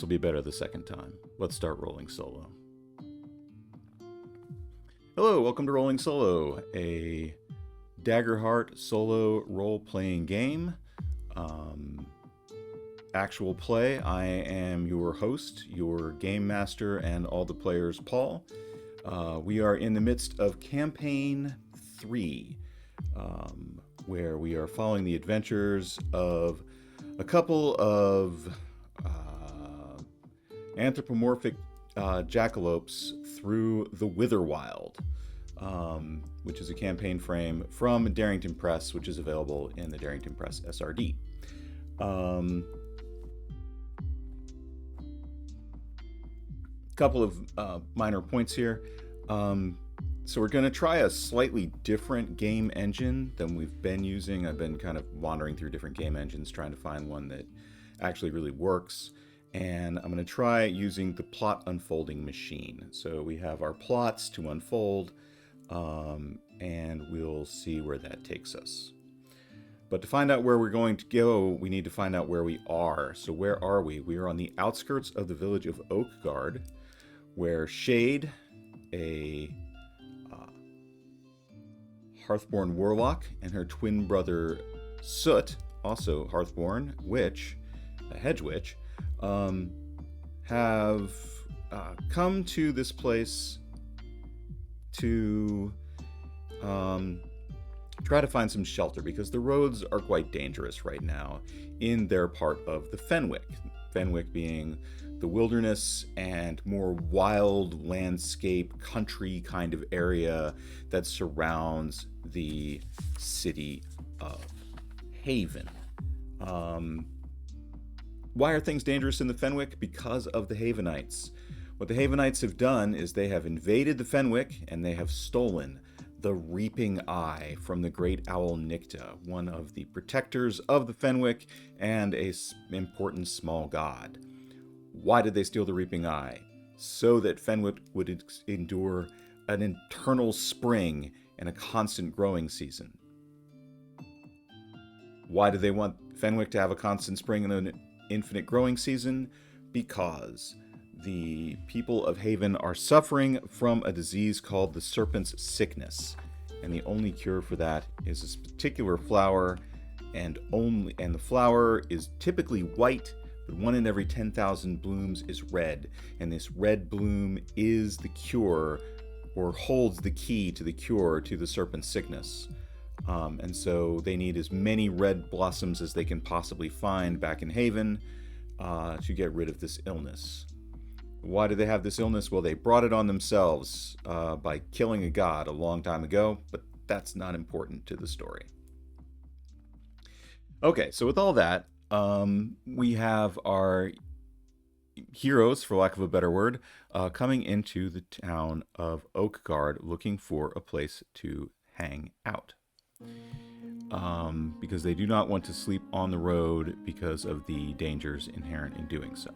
will be better the second time. Let's start rolling solo. Hello, welcome to Rolling Solo, a Daggerheart solo role-playing game. Actual play. I am your host, your game master, and all the players, Paul. We are in the midst of Campaign 3, where we are following the adventures of a couple of anthropomorphic jackalopes through the Witherwild, which is a campaign frame from Darrington Press, which is available in the Darrington Press SRD. Couple of minor points here. So we're going to try a slightly different game engine than we've been using. I've been kind of wandering through different game engines trying to find one that actually really works. And I'm going to try using the plot unfolding machine. So we have our plots to unfold, and we'll see where that takes us. But to find out where we're going to go, we need to find out where we are. So where are we? We are on the outskirts of the village of Oakgarde, where Shade, a Hearthborn warlock, and her twin brother Soot, also Hearthborn witch, a hedge witch, have come to this place to try to find some shelter because the roads are quite dangerous right now in their part of the Fenwick. Fenwick being the wilderness and more wild landscape, country kind of area that surrounds the city of Haven. Why are things dangerous in the Fenwick? Because of the Havenites. What the Havenites have done is they have invaded the Fenwick and they have stolen the Reaping Eye from the great owl Nicta, one of the protectors of the Fenwick and an important small god. Why did they steal the Reaping Eye? So that Fenwick would endure an eternal spring and a constant growing season. Why do they want Fenwick to have a constant spring and an infinite growing season? Because the people of Haven are suffering from a disease called the Serpent's Sickness. And the only cure for that is this particular flower, and the flower is typically white, but 1 in every 10,000 blooms is red, and this red bloom is the cure, or holds the key to the cure to the serpent's sickness. And so they need as many red blossoms as they can possibly find back in Haven to get rid of this illness. Why do they have this illness? Well, they brought it on themselves by killing a god a long time ago, but that's not important to the story. Okay, so with all that, we have our heroes, for lack of a better word, coming into the town of Oakgarde looking for a place to hang out. Because they do not want to sleep on the road because of the dangers inherent in doing so.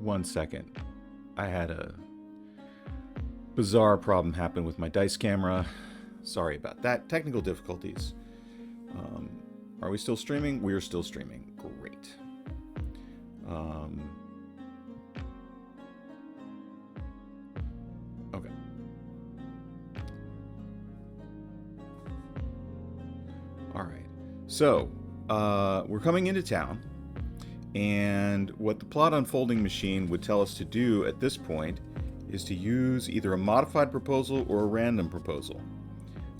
One second. I had a bizarre problem happen with my dice camera. Sorry about that. Technical difficulties. Are we still streaming? We are still streaming. Great. Okay. All right. So, we're coming into town. And what the plot unfolding machine would tell us to do at this point is to use either a modified proposal or a random proposal.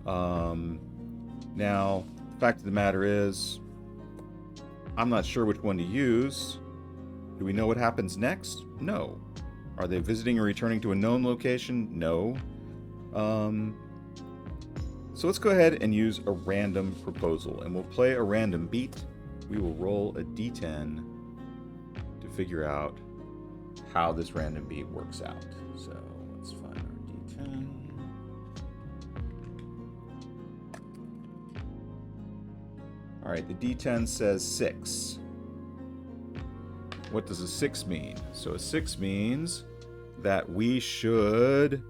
Now, the fact of the matter is, I'm not sure which one to use. Do we know what happens next? No. Are they visiting or returning to a known location? No. So let's go ahead and use a random proposal, and we'll play a random beat. We will roll a d10 to figure out how this random beat works out. So let's find our d10. All right, the d10 says 6. What does a 6 mean? So a 6 means that we should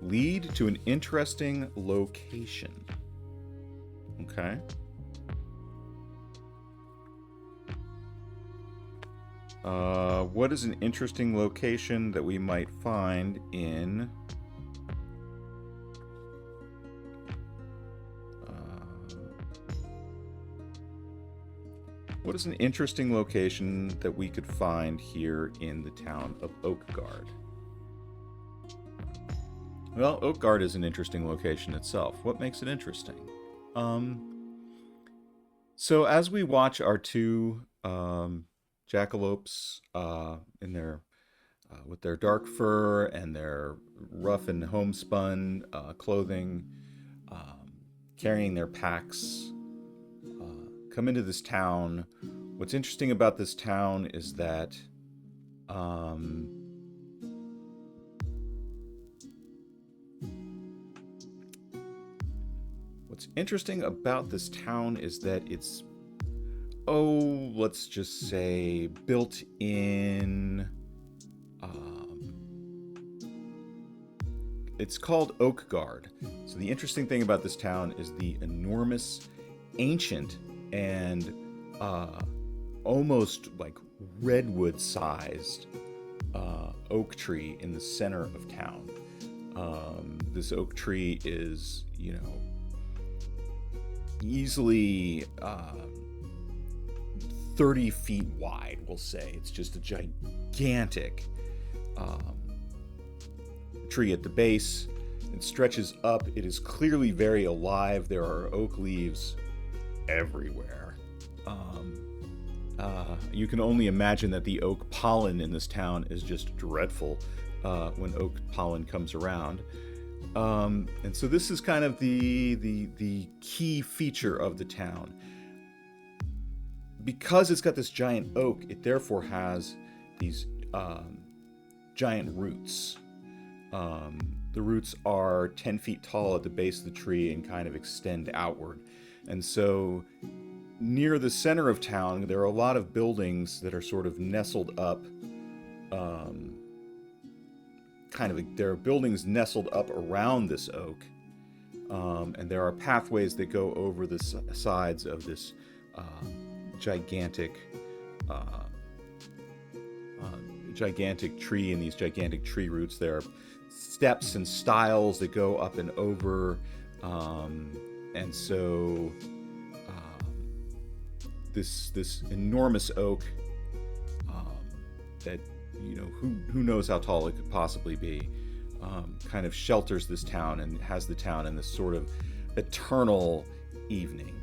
lead to an interesting location. Okay. What is an interesting location that we might find in... what is an interesting location that we could find here in the town of Oakgarde? Well, Oakgarde is an interesting location itself. What makes it interesting? So as we watch our two jackalopes in their with their dark fur and their rough and homespun clothing, carrying their packs, come into this town. What's interesting about this town is that it's, oh, let's just say, built in. It's called Oakgarde. So the interesting thing about this town is the enormous, ancient, and almost like redwood-sized oak tree in the center of town. This oak tree is, easily 30 feet wide, we'll say. It's just a gigantic tree at the base. It stretches up. It is clearly very alive. There are oak leaves everywhere. You can only imagine that the oak pollen in this town is just dreadful when oak pollen comes around. And so this is kind of the key feature of the town. Because it's got this giant oak, it therefore has these giant roots. The roots are 10 feet tall at the base of the tree and kind of extend outward. And so near the center of town, there are a lot of buildings that are sort of nestled up. There are buildings nestled up around this oak. And there are pathways that go over the sides of this gigantic tree and these gigantic tree roots. There are steps and stiles that go up and over, and so this enormous oak that who knows how tall it could possibly be, kind of shelters this town and has the town in this sort of eternal evening.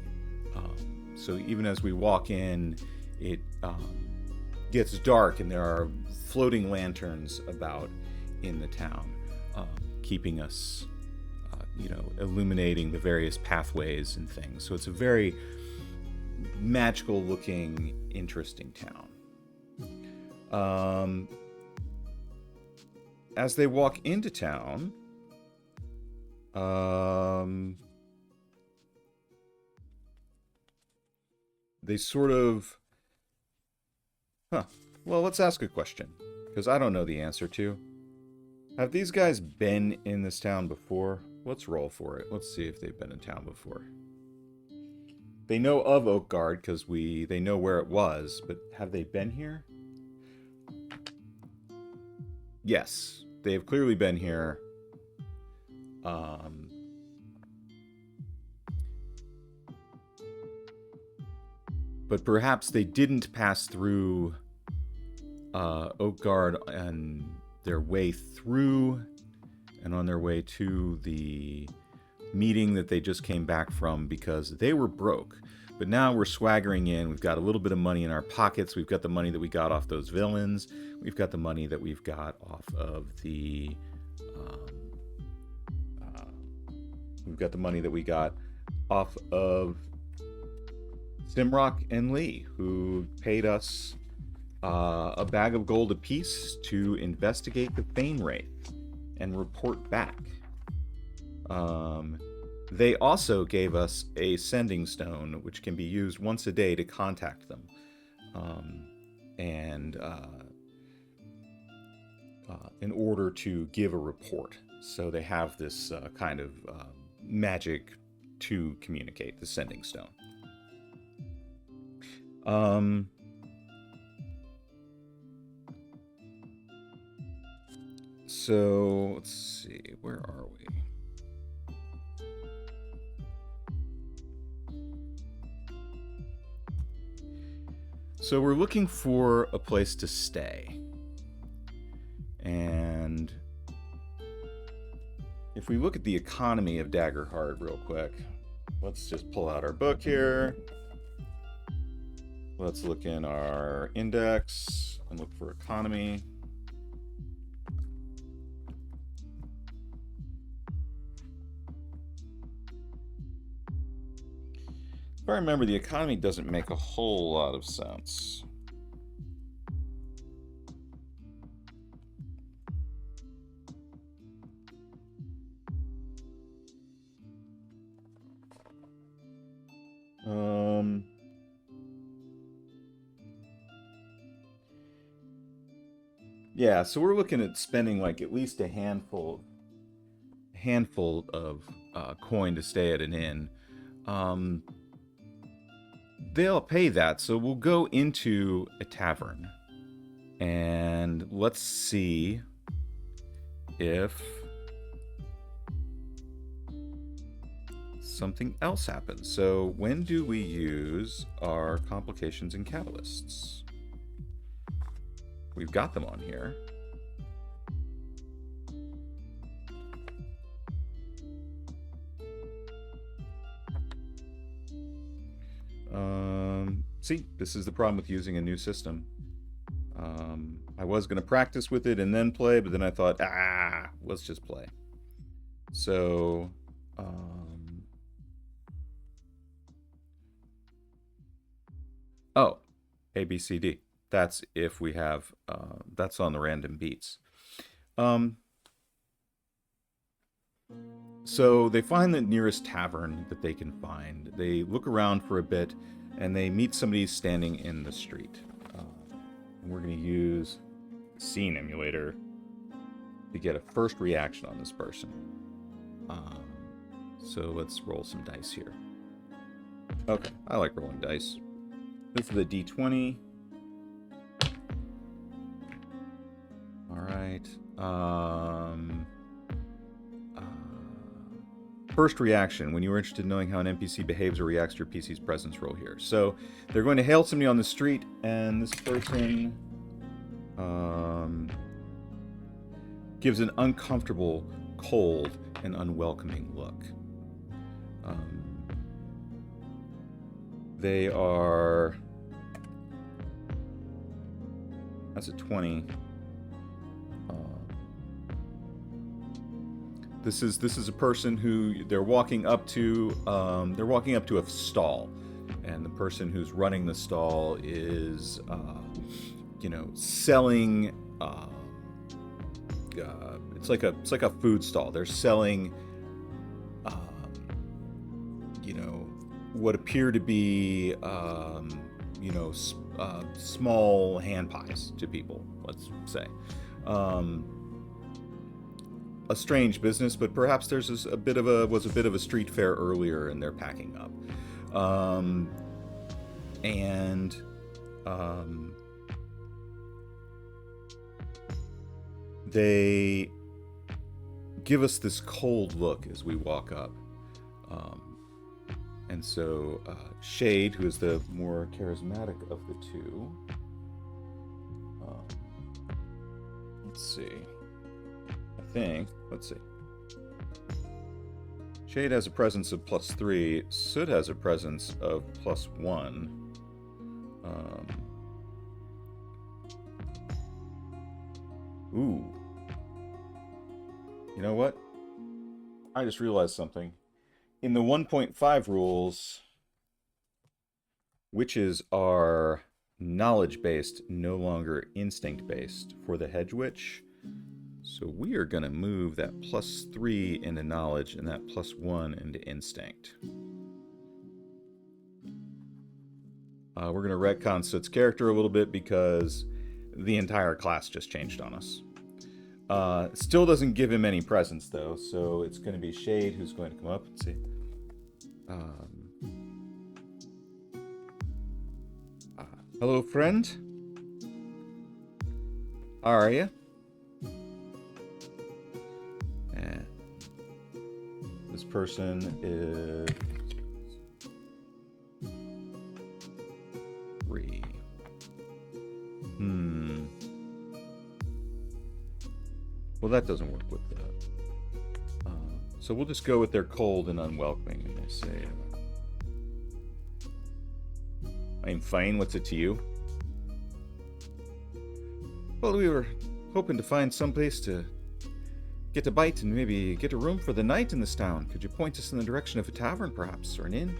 So even as we walk in, it gets dark and there are floating lanterns about in the town, keeping us, illuminating the various pathways and things. So it's a very magical looking, interesting town. As they walk into town, they sort of... Well, let's ask a question, because I don't know the answer to. Have these guys been in this town before? Let's roll for it. Let's see if they've been in town before. They know of Oakgarde, because they know where it was, but have they been here? Yes, they have clearly been here. But perhaps they didn't pass through Oakgarde on their way through and on their way to the meeting that they just came back from, because they were broke. But now we're swaggering in. We've got a little bit of money in our pockets. We've got the money that we got off those villains. We've got the money that we've got off of the... we've got the money that we got off of Simrock and Lee, who paid us a bag of gold apiece to investigate the Thane Wraith and report back. They also gave us a sending stone, which can be used once a day to contact them. and in order to give a report. So they have this kind of magic to communicate, the sending stone. So let's see, where are we? So we're looking for a place to stay. And if we look at the economy of Daggerheart real quick, let's just pull out our book here. Let's look in our index and look for economy. If I remember, the economy doesn't make a whole lot of sense. Yeah, so we're looking at spending like at least a handful of coin to stay at an inn. They'll pay that, so we'll go into a tavern and let's see if something else happens. So when do we use our complications and catalysts? We've got them on here. See, this is the problem with using a new system. I was going to practice with it and then play, but then I thought, let's just play. So, oh, A, B, C, D. That's if we have, that's on the random beats. So they find the nearest tavern that they can find. They look around for a bit, and they meet somebody standing in the street. And we're going to use the Scene Emulator to get a first reaction on this person. So let's roll some dice here. Okay, I like rolling dice. This is the D20. All right. First reaction, when you are interested in knowing how an NPC behaves or reacts to your PC's presence, roll here. So they're going to hail somebody on the street, and this person gives an uncomfortable, cold, and unwelcoming look. They are... That's a 20. This is a person who they're walking up to. They're walking up to a stall, and the person who's running the stall is, selling. It's like a food stall. They're selling, what appear to be, small hand pies to people. Let's say. A strange business, but perhaps there's a bit of a street fair earlier, and they're packing up. They give us this cold look as we walk up. And so Shade, who is the more charismatic of the two, let's see. Let's see. Shade has a presence of +3. Soot has a presence of +1. Ooh. You know what? I just realized something. In the 1.5 rules, witches are knowledge-based, no longer instinct-based for the hedge witch. So we are going to move that +3 into knowledge and that +1 into instinct. We're going to retcon Soot's character a little bit because the entire class just changed on us. Still doesn't give him any presents, though, so it's going to be Shade who's going to come up and say, hello, friend. How are you? And this person is 3. Well, that doesn't work with that. So we'll just go with their cold and unwelcoming, and we'll say, I'm fine, what's it to you? Well, we were hoping to find some place to get a bite and maybe get a room for the night in this town. Could you point us in the direction of a tavern, perhaps, or an inn?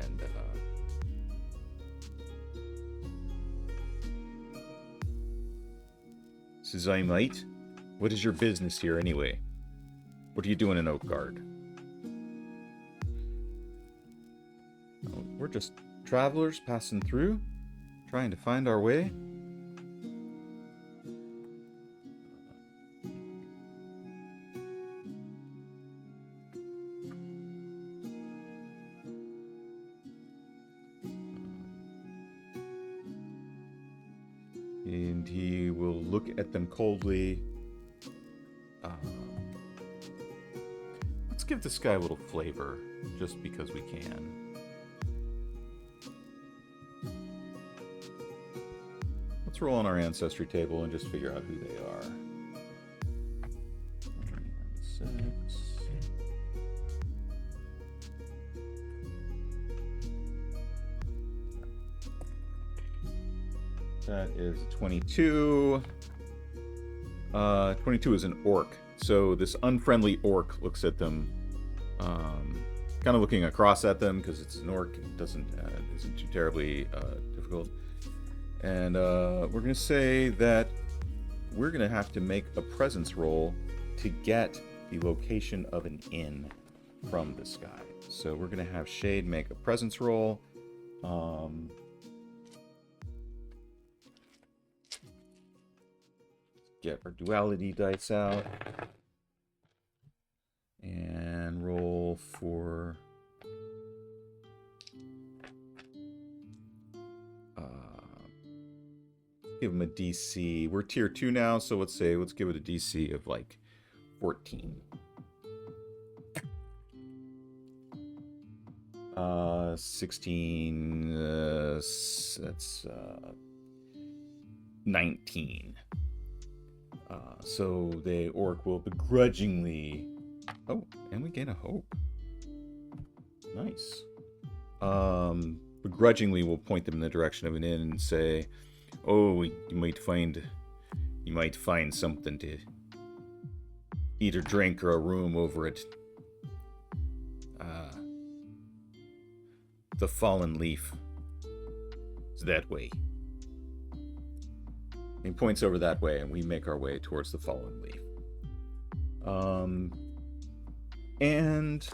And, says, I might. What is your business here, anyway? What are you doing in Oakgarde? Oh, we're just travelers passing through, trying to find our way. And he will look at them coldly. Let's give this guy a little flavor, just because we can. Let's roll on our ancestry table and just figure out who they are. 6. That is 22. 22 is an orc. So this unfriendly orc looks at them, kind of looking across at them because it's an orc. It isn't too terribly difficult. And we're going to say that we're going to have to make a presence roll to get the location of an inn from this guy. So we're going to have Shade make a presence roll. Get our duality dice out. And roll for... give him a DC. We're tier 2 now, so let's give it a DC of like 14. 16, that's 19. So the orc will begrudgingly... Oh, and we gain a hope. Nice. Begrudgingly will point them in the direction of an inn and say, oh, you might find something to eat or drink or a room over at the Fallen Leaf. It's that way. He points over that way, and we make our way towards the Fallen Leaf. And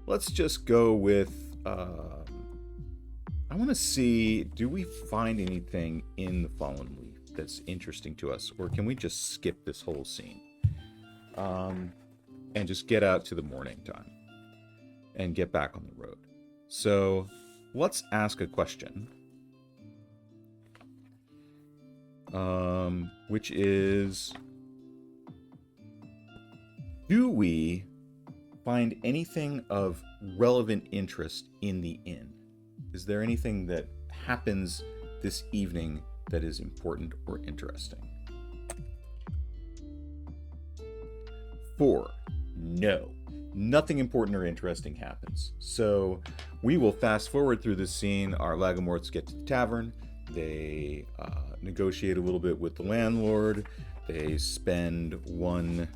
let's just go with... I want to see, do we find anything in the Fallen Leaf that's interesting to us, or can we just skip this whole scene and just get out to the morning time and get back on the road? So let's ask a question, which is, do we find anything of relevant interest in the inn? Is there anything that happens this evening that is important or interesting? 4. No. Nothing important or interesting happens. So we will fast forward through this scene. Our Lagomorths get to the tavern. They negotiate a little bit with the landlord. They spend 1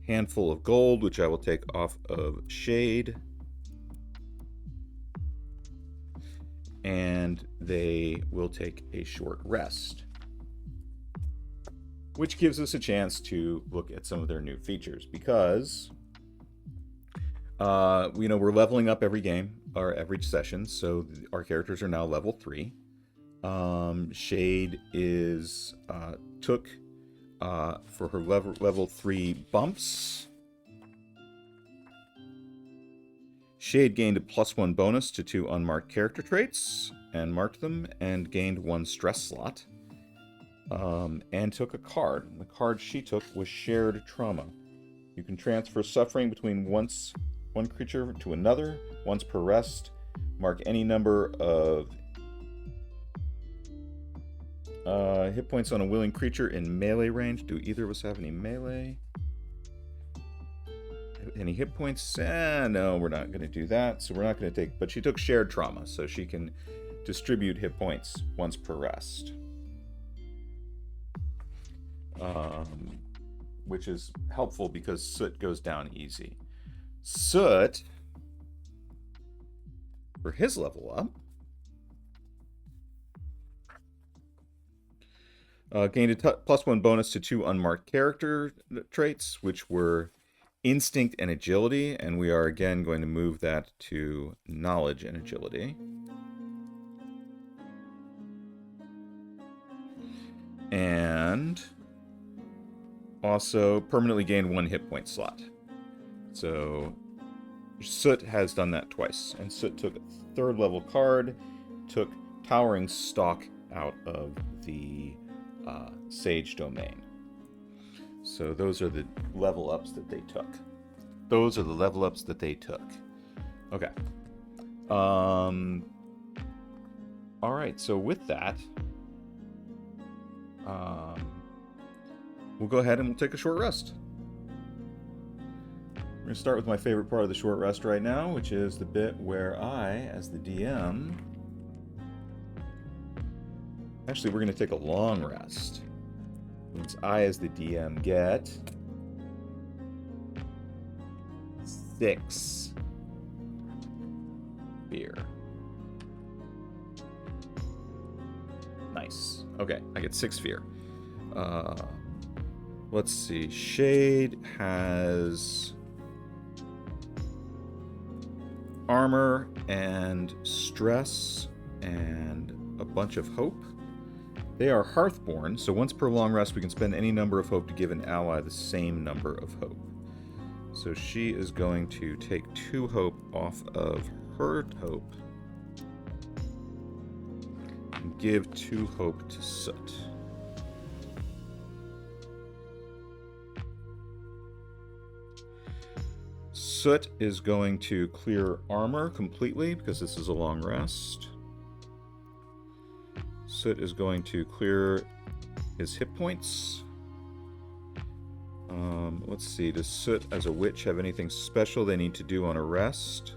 handful of gold, which I will take off of Shade. And they will take a short rest. which gives us a chance to look at some of their new features, because we're leveling up every game or every session, so our characters are now level 3. Shade is took for her level 3 bumps. Shade gained a +1 bonus to 2 unmarked character traits and marked them, and gained 1 stress slot. And took a card. The card she took was Shared Trauma. You can transfer suffering between one creature to another once per rest. Mark any number of hit points on a willing creature in melee range. Do either of us have any melee? Any hit points? No, we're not going to do that. So we're not going to take... But she took Shared Trauma, so she can distribute hit points once per rest. Which is helpful because Soot goes down easy. Soot, for his level up, gained a +1 bonus to 2 unmarked character traits, which were Instinct and Agility, and we are again going to move that to Knowledge and Agility. And also permanently gain 1 hit point slot. So Soot has done that twice. And Soot took a 3rd level card, took Towering Stalk out of the Sage domain. So those are the level ups that they took. Okay. Alright, so with that, we'll go ahead and we'll take a short rest. We're going to start with my favorite part of the short rest right now, which is the bit where I, as the DM... Actually, we're going to take a long rest. Since I, as the DM, get 6 fear. Nice. Okay, I get 6 fear. Let's see. Shade has armor and stress and a bunch of hope. They are Hearthborn, so once per long rest we can spend any number of hope to give an ally the same number of hope. So she is going to take 2 hope off of her hope and give 2 hope to Soot. Soot is going to clear armor completely because this is a long rest. Soot is going to clear his hit points. Let's see, does Soot as a witch have anything special they need to do on a rest?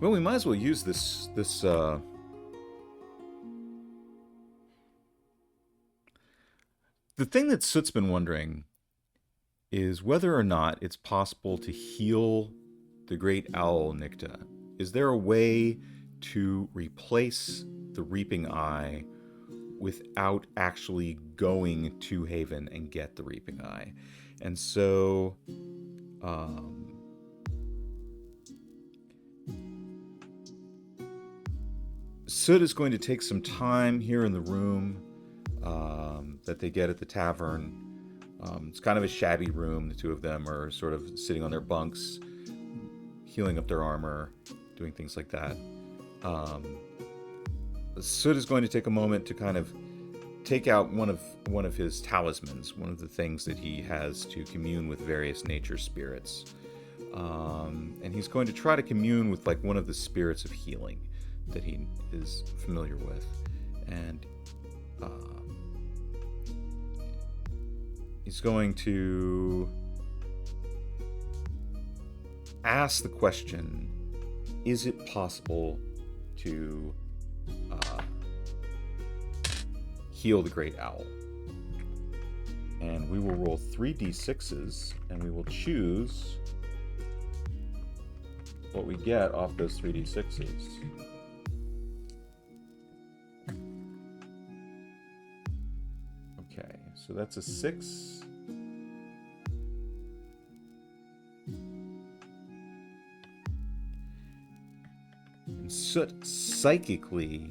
Well, we might as well use this The thing that Soot's been wondering is whether or not it's possible to heal the Great Owl Nycta. Is there a way to replace the Reaping Eye without actually going to Haven and get the Reaping Eye? And so... Soot is going to take some time here in the room that they get at the tavern. It's kind of a shabby room. The two of them are sort of sitting on their bunks, healing up their armor, doing things like that. Soot is going to take a moment to kind of take out one of his talismans, one of the things that he has to commune with various nature spirits. And he's going to try to commune with like one of the spirits of healing that he is familiar with. And he's going to ask the question, is it possible to heal the Great Owl? And we will roll 3d6s, and we will choose what we get off those 3d6s. Okay, so that's a 6. And Soot psychically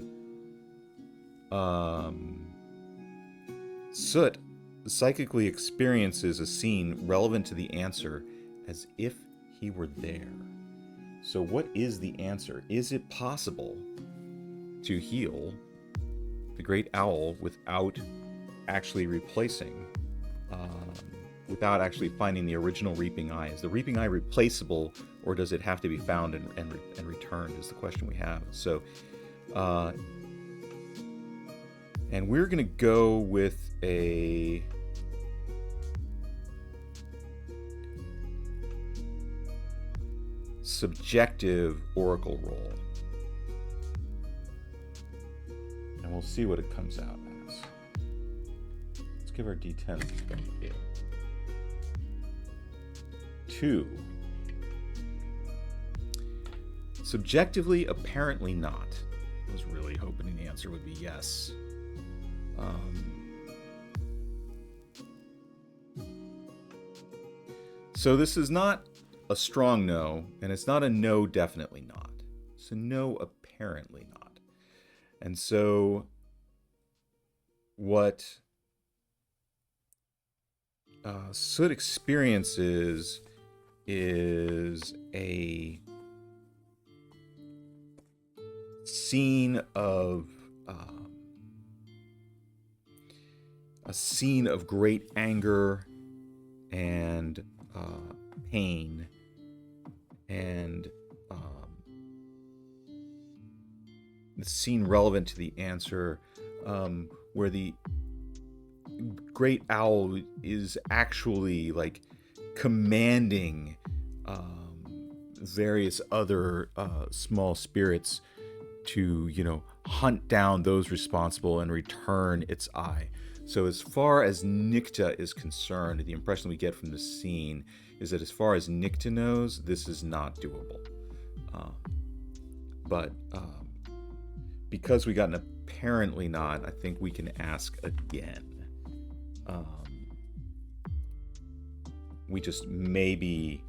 experiences a scene relevant to the answer as if he were there. So what is the answer? Is it possible to heal the great owl without actually replacing, without actually finding the original Reaping Eye? Is the Reaping Eye replaceable, or does it have to be found and returned, is the question we have. So, and we're going to go with a subjective oracle roll. And we'll see what it comes out as. Let's give our d10 a 2. Subjectively, apparently not. I was really hoping the answer would be yes. So this is not a strong no, and it's not a no, definitely not. It's a no, apparently not. And so what Soot experiences is a scene of great anger and pain, and the scene relevant to the answer, where the great owl is actually like commanding various other small spirits to, hunt down those responsible and return its eye. So as far as Nikta is concerned, the impression we get from this scene is that as far as Nikta knows, this is not doable. But because we got an apparently not, I think we can ask again. We just maybe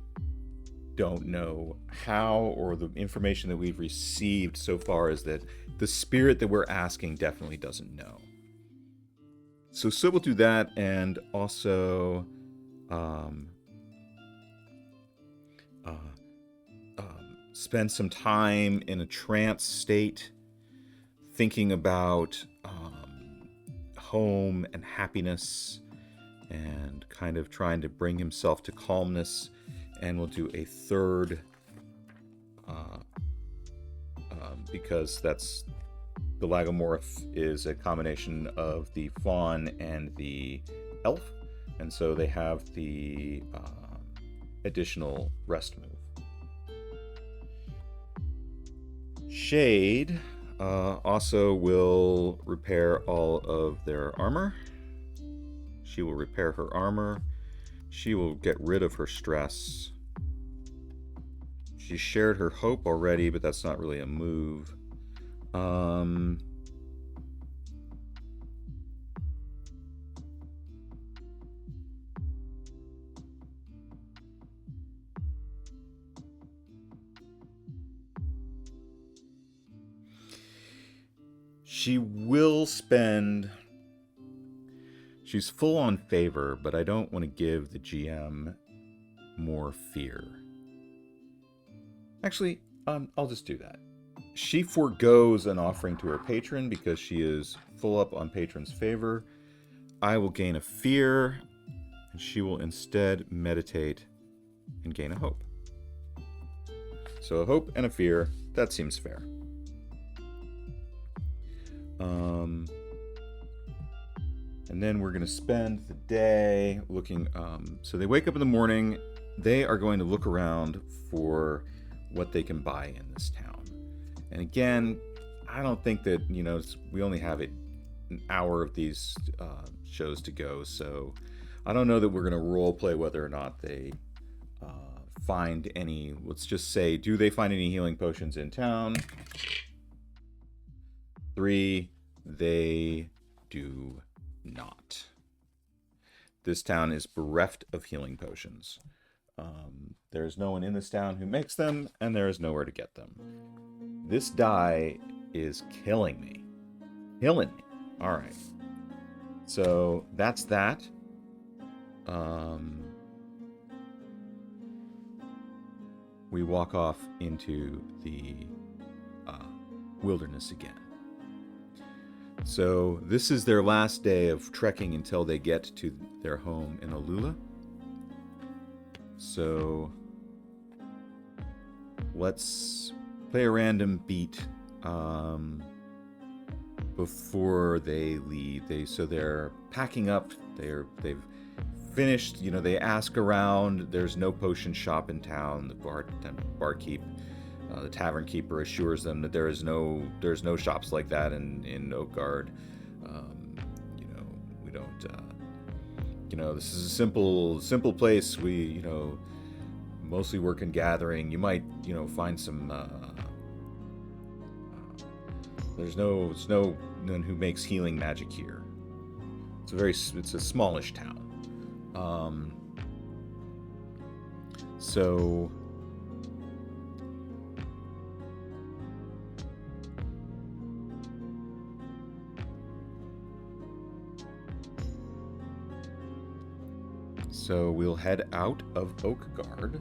don't know how, or the information that we've received so far is that the spirit that we're asking definitely doesn't know. So Soot will do that, and also spend some time in a trance state, thinking about home and happiness, and kind of trying to bring himself to calmness. And we'll do a third, because that's the Lagomorph is a combination of the fawn and the elf, and so they have the additional rest move. Shade also will repair all of their armor. She will repair her armor. She will get rid of her stress. She shared her hope already, but that's not really a move. She will spend... She's full on favor, but I don't want to give the GM more fear. Actually, I'll just do that. She forgoes an offering to her patron because she is full up on patron's favor. I will gain a fear, and she will instead meditate and gain a hope. So a hope and a fear, that seems fair. And then we're going to spend the day looking. So they wake up in the morning. They are going to look around for what they can buy in this town. And again, I don't think that, we only have an hour of these shows to go. So I don't know that we're going to role play whether or not they find any. Let's just say, do they find any healing potions in town? 3, they do not. This town is bereft of healing potions. There's no one in this town who makes them, and there is nowhere to get them. This die is killing me. Killing me. All right. So that's that. We walk off into the wilderness again. So this is their last day of trekking until they get to their home in Alula. So let's play a random beat before they leave. They're packing up. They've finished. They ask around. There's no potion shop in town. The barkeep, the tavern keeper, assures them that there's no shops like that in Oakgarde. We don't. This is a simple place. We mostly work in gathering. You might find some. There's no one who makes healing magic here. It's a smallish town. So we'll head out of Oakgarde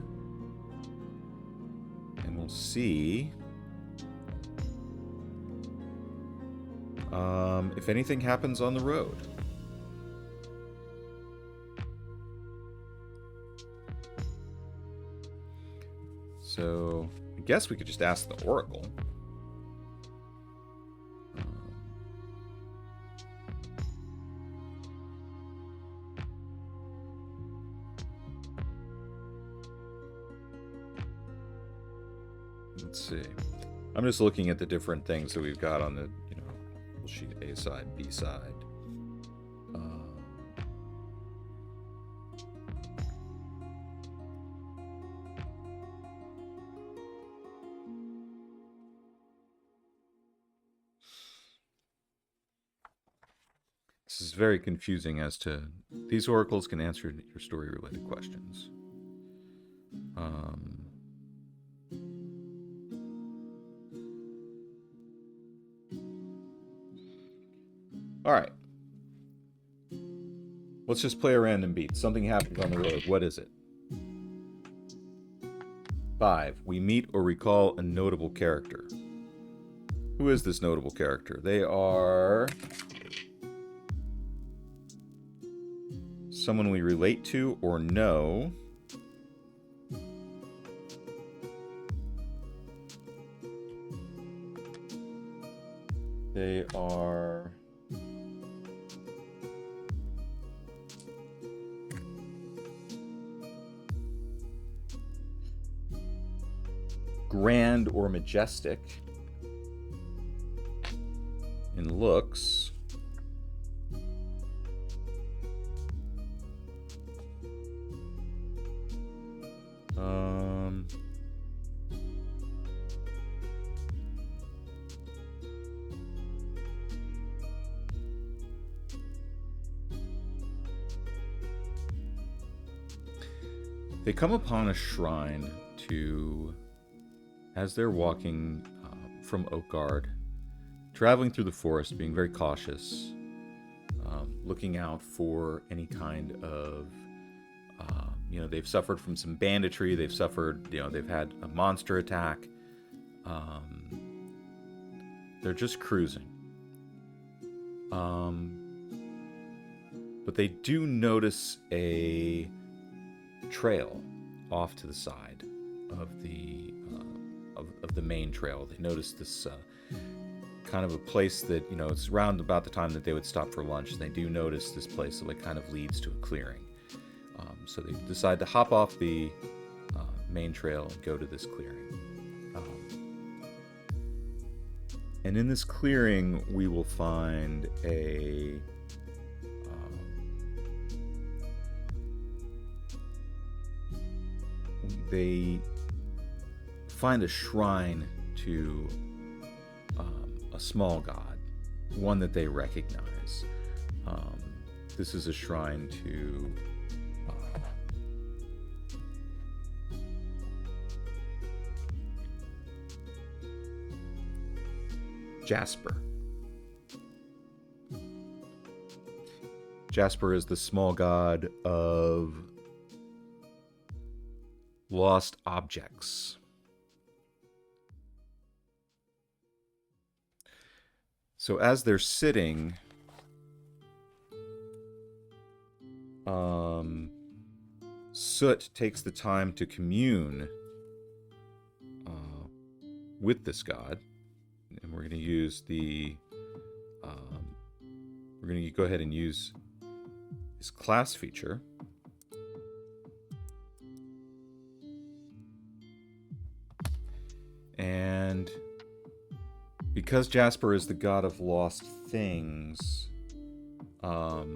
and we'll see if anything happens on the road. So I guess we could just ask the Oracle. Let's see. I'm just looking at the different things that we've got on the sheet. A side, B side. This is very confusing as to these oracles can answer your story related questions. All right. Let's just play a random beat. Something happens on the road. What is it? 5. We meet or recall a notable character. Who is this notable character? They are someone we relate to or know. They are grand or majestic in looks. They come upon a shrine as they're walking from Oakgarde, traveling through the forest, being very cautious, looking out for any kind of, they've suffered from some banditry, they've had a monster attack, they're just cruising. But they do notice a trail off to the side of the main trail. They notice this kind of a place that it's around about the time that they would stop for lunch. And they do notice this place that kind of leads to a clearing. So they decide to hop off the main trail and go to this clearing. And in this clearing, we will find they find a shrine to a small god, one that they recognize. This is a shrine to Jasper. Jasper is the small god of lost objects. So as they're sitting, Soot takes the time to commune with this god, and we're going to use the we're going to go ahead and use his class feature. And because Jasper is the god of lost things, well,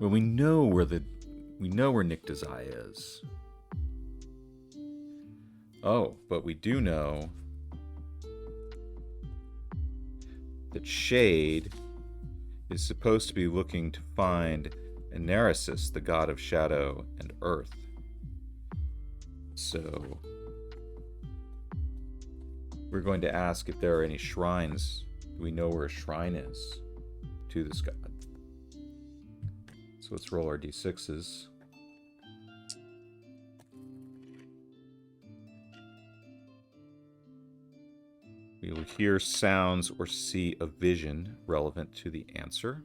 we know where Nyctazai is. Oh, but we do know that Shade is supposed to be looking to find Eneresis, the god of shadow and earth. So we're going to ask if there are any shrines. Do we know where a shrine is to this god? So let's roll our d6s. We will hear sounds or see a vision relevant to the answer.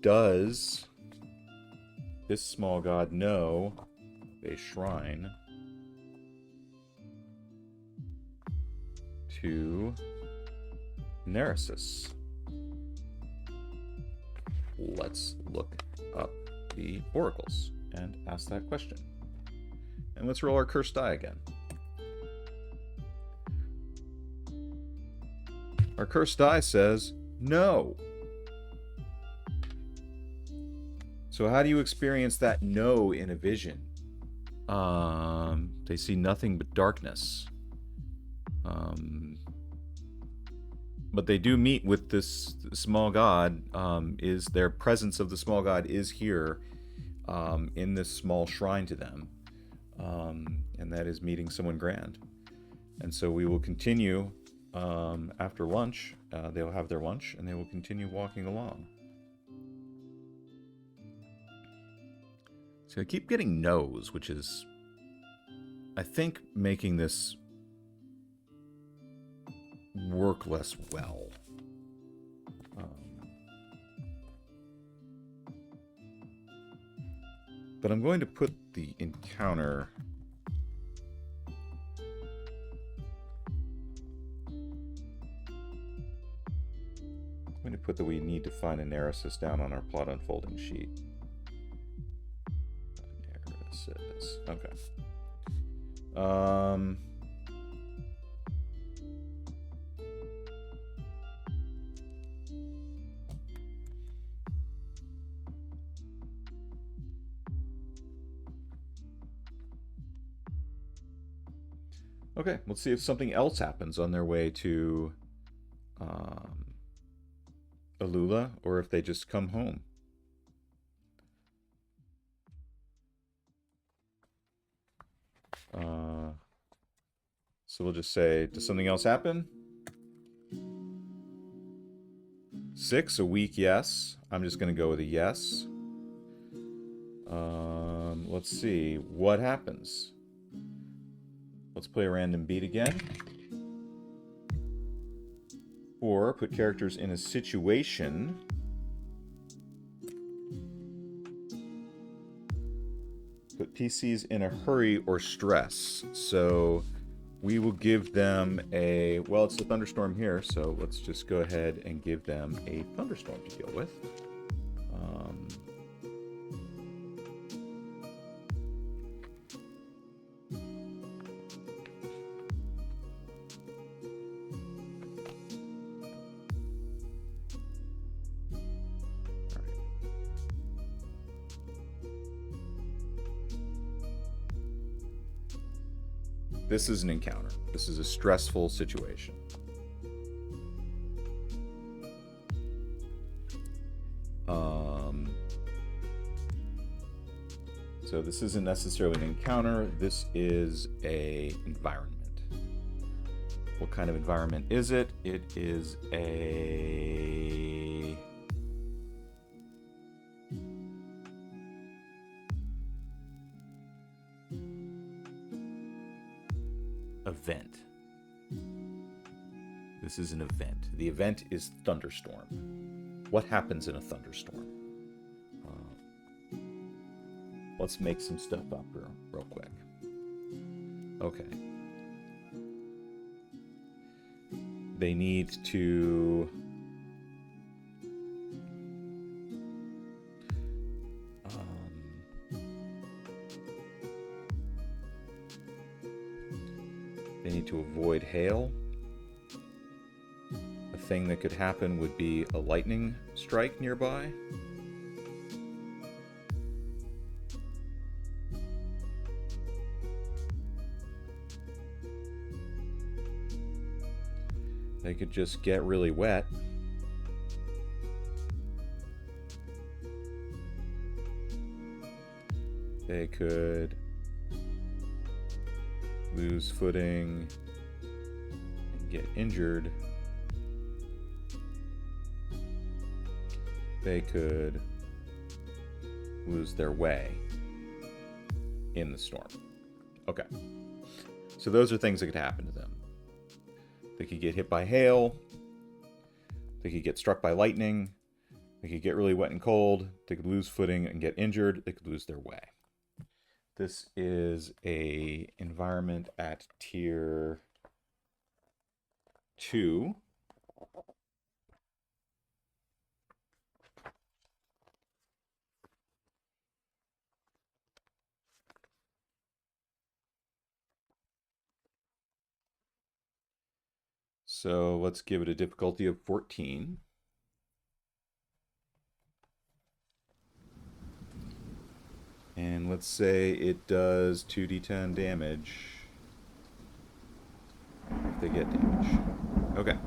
Does this small god know a shrine to Eneresis? Let's look up the oracles and ask that question. And let's roll our cursed die again. Our cursed die says no. So how do you experience that no in a vision? They see nothing but darkness. But they do meet with this small god. Is their presence of the small god is here in this small shrine to them. And that is meeting someone grand. And so we will continue after lunch. They'll have their lunch and they will continue walking along. So I keep getting no's, which is, I think, making this work less well. But I'm going to put the encounter that we need to find Eneresis down on our plot unfolding sheet. Eneresis. Okay. Okay, let's see if something else happens on their way to Alula, or if they just come home. So we'll just say, does something else happen? 6, a weak yes. I'm just going to go with a yes. Let's see, what happens? Let's play a random beat again. Or put characters in a situation. Put PCs in a hurry or stress. So we will give them a, well, it's a thunderstorm here, so let's just go ahead and give them a thunderstorm to deal with. This is an encounter. This is a stressful situation. So this isn't necessarily an encounter. This is a environment. What kind of environment is it? It is a event. This is an event. The event is Thunderstorm. What happens in a thunderstorm? Let's make some stuff up real quick. Okay. They need to avoid hail. A thing that could happen would be a lightning strike nearby. They could just get really wet. They could lose footing and get injured. They could lose their way in the storm. Okay. So those are things that could happen to them. They could get hit by hail. They could get struck by lightning. They could get really wet and cold. They could lose footing and get injured. They could lose their way. This is a environment at tier 2. So let's give it a difficulty of 14. And let's say it does 2d10 damage. If they get damage. Okay.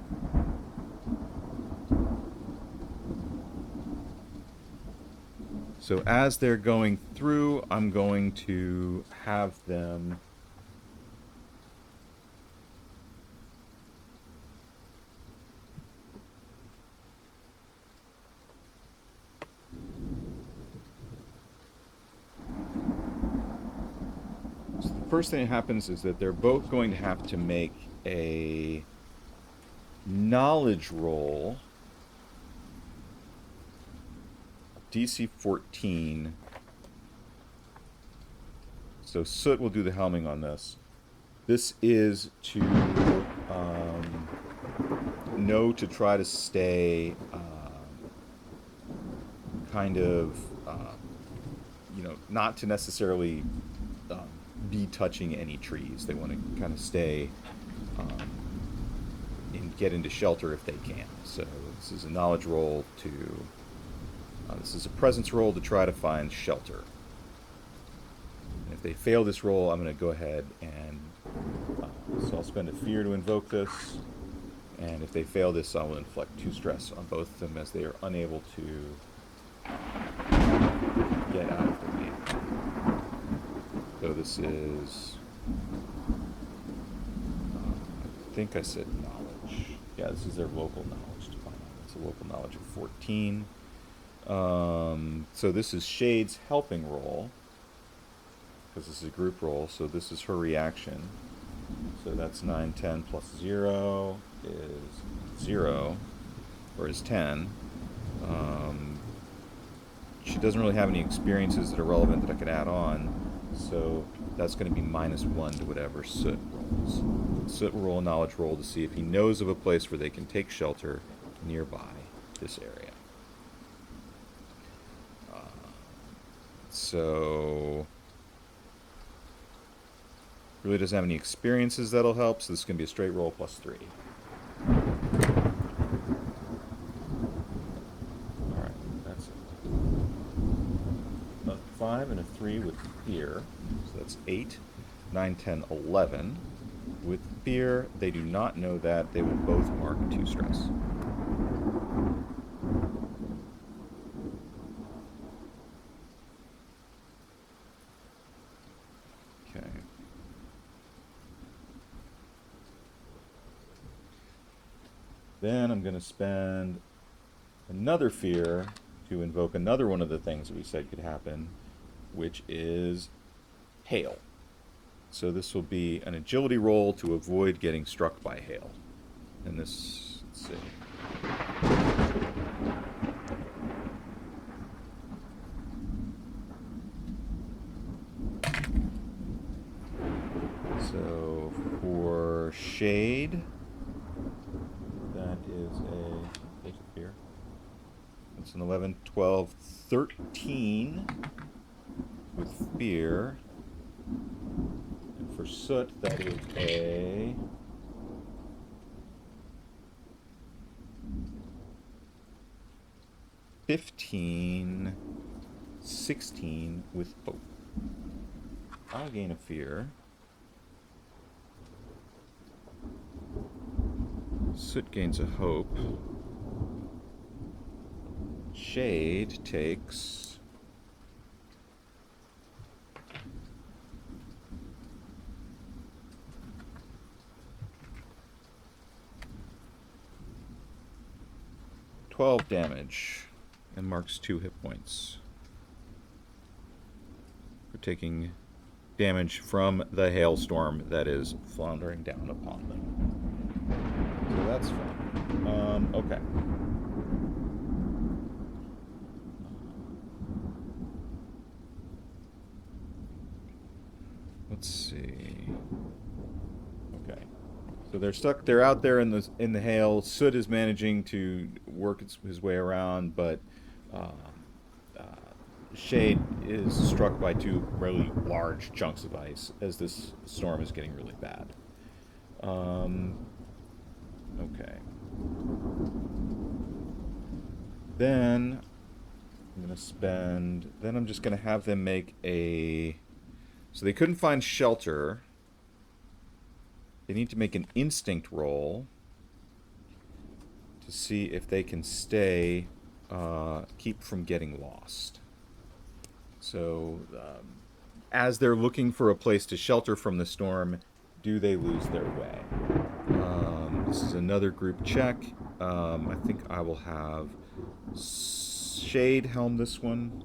So as they're going through, I'm going to have them first thing that happens is that they're both going to have to make a knowledge roll. DC 14. So Soot will do the helming on this. This is to know to try to stay kind of, not to necessarily be touching any trees. They want to kind of stay and get into shelter if they can. So this is a knowledge roll to this is a presence roll to try to find shelter. And if they fail this roll, I'm going to go ahead and so I'll spend a fear to invoke this, and if they fail this, I will inflict 2 stress on both of them as they are unable to get out of the lead. So this is, I think I said knowledge. Yeah, this is their local knowledge to find out. It's a local knowledge of 14. So this is Shade's helping roll, because this is a group roll, so this is her reaction. So that's 9, 10 plus 0 is 0, or is 10. She doesn't really have any experiences that are relevant that I could add on. So that's going to be -1 to whatever Soot rolls. Soot will roll a knowledge roll to see if he knows of a place where they can take shelter nearby this area. So really doesn't have any experiences that'll help, so this is going to be a straight roll +3. Alright, that's it. A 5 and a 3 with fear, so that's 8. 9, 10, 11. With fear, they do not know that. They will both mark 2 stress. Okay. Then I'm going to spend another fear to invoke another one of the things that we said could happen, which is hail. So this will be an agility roll to avoid getting struck by hail. And this, let's see. So for shade, that is a fear. It's an 11, 12, 13 with fear. And for soot, that is a 15, 16 with hope. I'll gain a fear. Soot gains a hope. Shade takes $12 damage and marks 2 hit points for taking damage from the hailstorm that is floundering down upon them. So that's fun. Okay. Let's see. Okay. So they're stuck. They're out there in the hail. Soot is managing to work his way around, but Shade is struck by 2 really large chunks of ice as this storm is getting really bad. Okay. Then I'm gonna spend. Then I'm just gonna have them make a. So they couldn't find shelter. They need to make an instinct roll to see if they can stay, keep from getting lost. So, as they're looking for a place to shelter from the storm, do they lose their way? This is another group check. I think I will have Shade helm this one.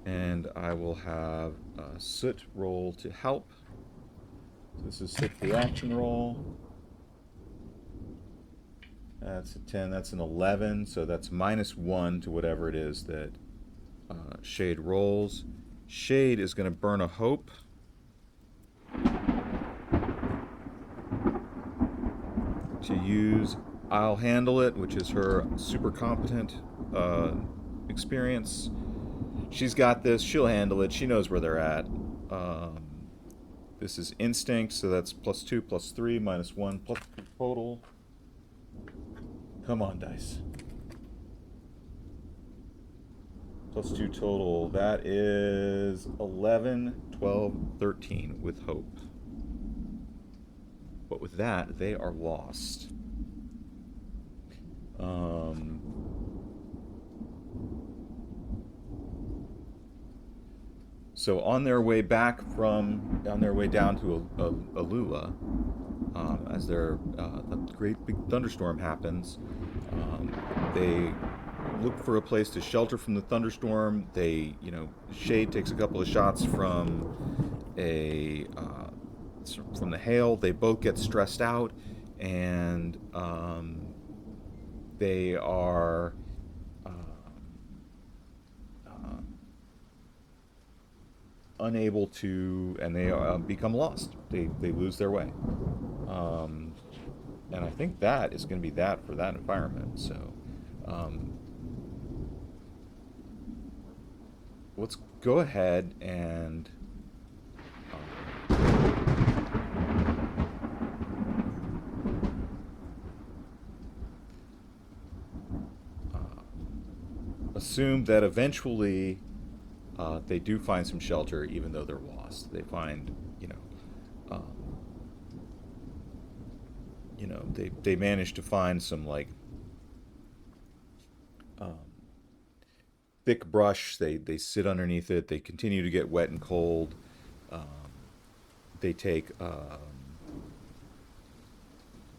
And I will have Soot roll to help. So this is Soot for action roll. That's a 10. That's an 11. So that's -1 to whatever it is that Shade rolls. Shade is going to burn a hope. To use I'll Handle It, which is her super competent experience. She's got this. She'll handle it. She knows where they're at. This is instinct, so that's +2, +3, -1, +3 total. Come on, dice. +2 total. That is 11, 12, 13 with hope. But with that, they are lost. So on their way down to Alula, as the great big thunderstorm happens, they look for a place to shelter from the thunderstorm. They, Shade takes a couple of shots from the hail. They both get stressed out, and they are unable to, and they become lost. They lose their way. And I think that is going to be that for that environment. So let's go ahead and assume that eventually They do find some shelter even though they're lost. They find, um, they manage to find some like um, thick brush. They sit underneath it. They continue to get wet and cold. Um, they take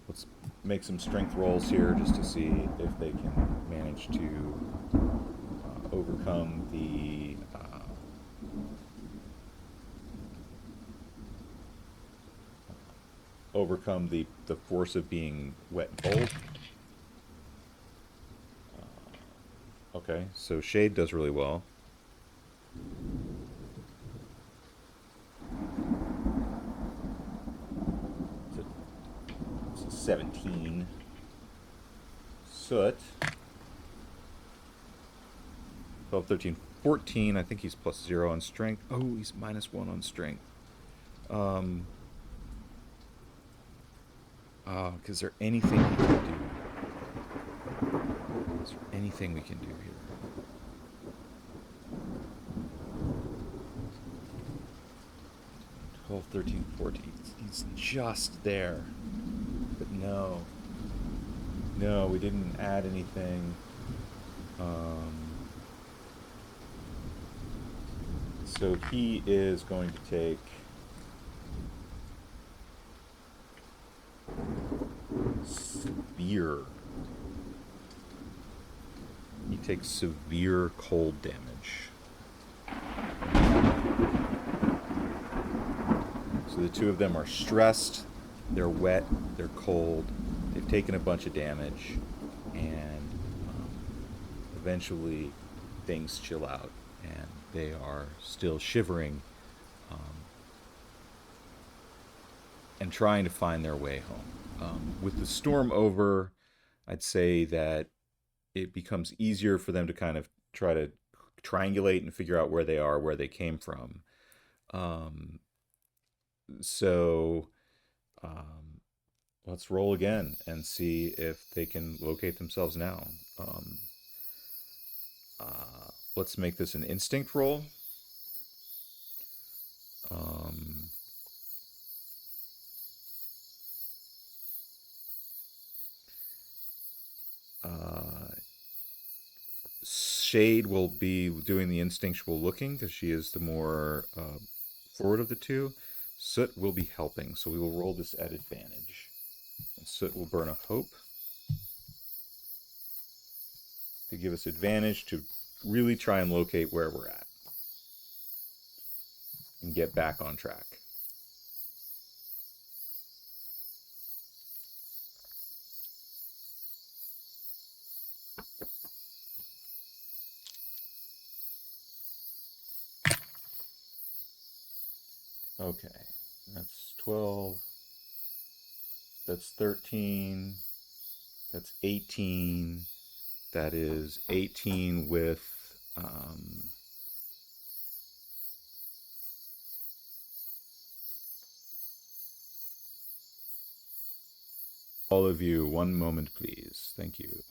let's make some strength rolls here just to see if they can manage to overcome the force of being wet and cold. Okay, so shade does really well. It's a, it's a 17. Soot 12, 13, 14. I think he's plus 0 on strength. Oh, he's minus 1 on strength. Um, is there anything we can do? Is there anything we can do here? 12, 13, 14. He's just there. But no. No, we didn't add anything. So he is going to take severe. He takes severe cold damage. So the two of them are stressed, they're wet, they're cold, they've taken a bunch of damage, and eventually things chill out, and they are still shivering and trying to find their way home. With the storm over, I'd say that it becomes easier for them to kind of try to triangulate and figure out where they are, where they came from. Um, so um, let's roll again and see if they can locate themselves now. Um, let's make this an instinct roll. Um, uh, Shade will be doing the instinctual looking because she is the more forward of the two. Soot will be helping, so we will roll this at advantage. And Soot will burn a hope to give us advantage to really try and locate where we're at and get back on track. Okay, that's 12, that's 13, that's 18, that is 18 with all of you. One moment, please. Thank you.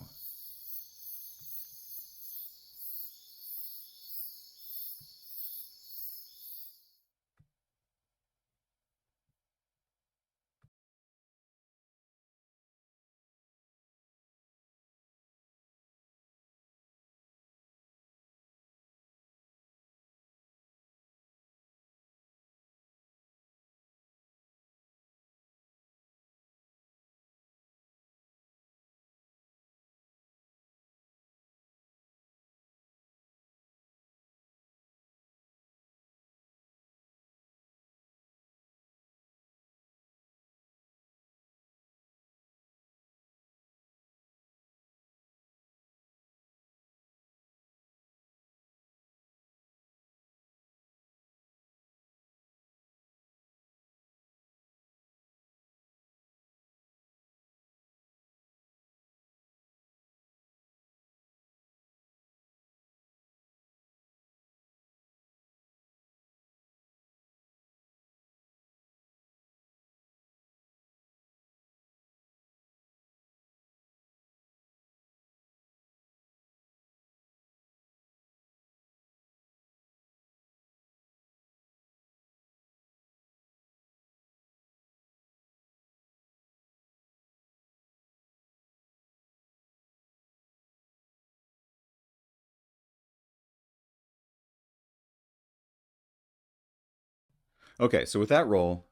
Okay, so with that roll,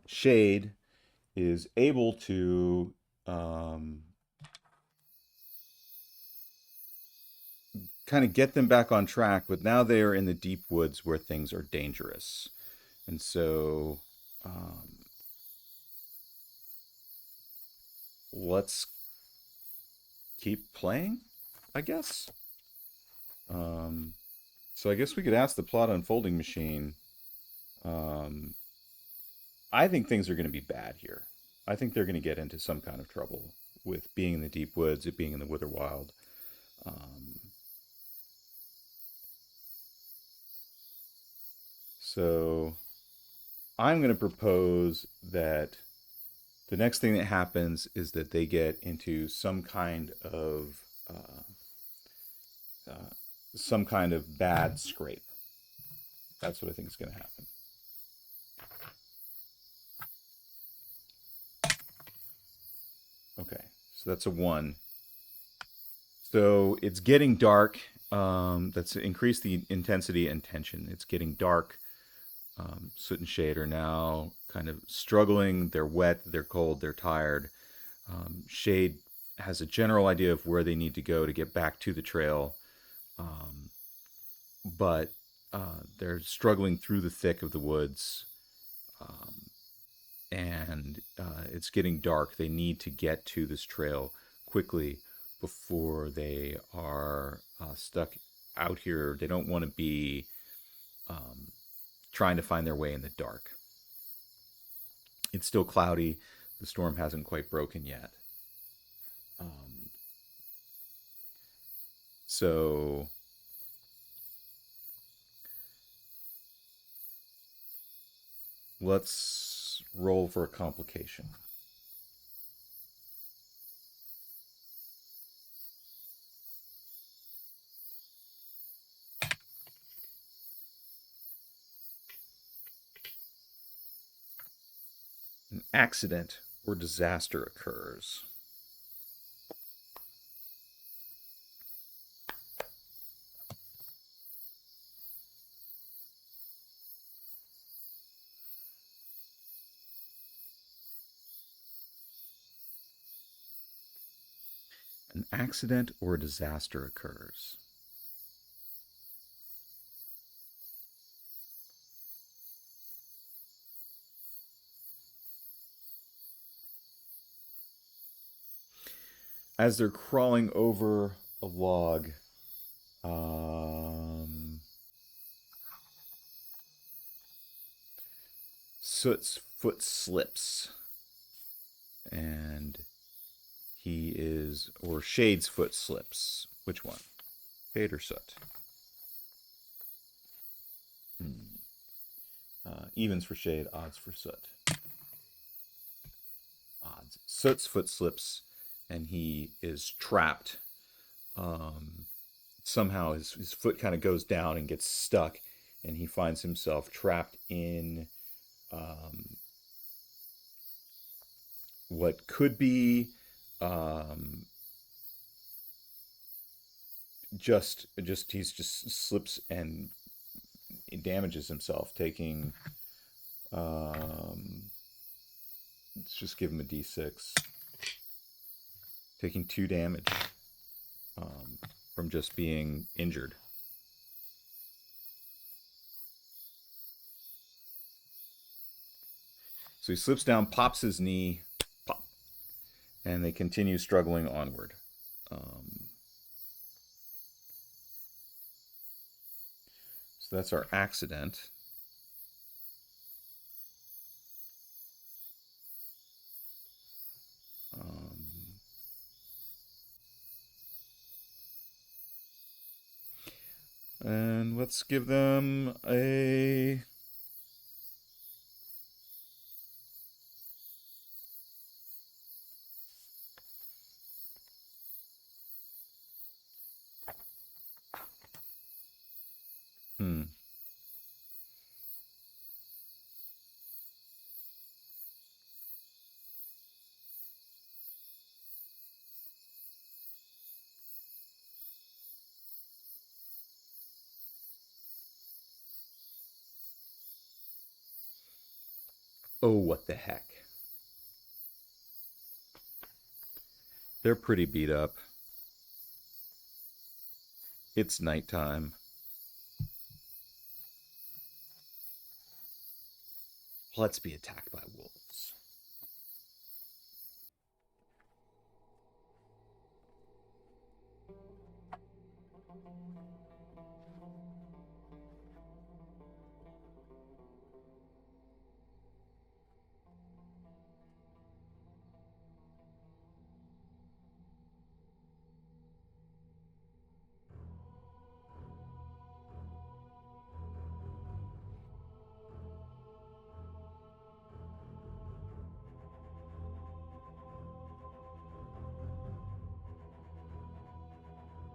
Shade is able to um, kind of get them back on track, but now they are in the deep woods where things are dangerous. And so let's keep playing, I guess. Um, so I guess we could ask the plot unfolding machine. Um, I think things are going to be bad here. I think they're going to get into some kind of trouble with being in the deep woods, it being in the Wither Wild. Um, so I'm going to propose that the next thing that happens is that they get into uh, uh, some kind of bad scrape. That's what I think is going to happen. Okay, so that's a 1. So it's getting dark. That's increased the intensity and tension. It's getting dark. Soot and Shade are now kind of struggling. They're wet, they're cold, they're tired. Shade has a general idea of where they need to go to get back to the trail, um, but they're struggling through the thick of the woods, um, and it's getting dark. They need to get to this trail quickly before they are stuck out here. They don't want to be um, trying to find their way in the dark. It's still cloudy. The storm hasn't quite broken yet. Um, so let's roll for a complication. An accident or disaster occurs. An accident or disaster occurs. As they're crawling over a log, um, Soot's foot slips, and or Shade's foot slips. Which one? Shade or Soot? Hmm. Evens for Shade, odds for Soot. Odds. Soot's foot slips, and he is trapped. Somehow his foot kind of goes down and gets stuck, and he finds himself trapped in um, what could be um, just he's just slips and damages himself, taking um, let's just give him a d6, taking 2 damage from just being injured. So he slips down, pops his knee, pop, and they continue struggling onward. So that's our accident. Um, and let's give them a hmm. Oh, what the heck. They're pretty beat up. It's nighttime. Let's be attacked by wolves.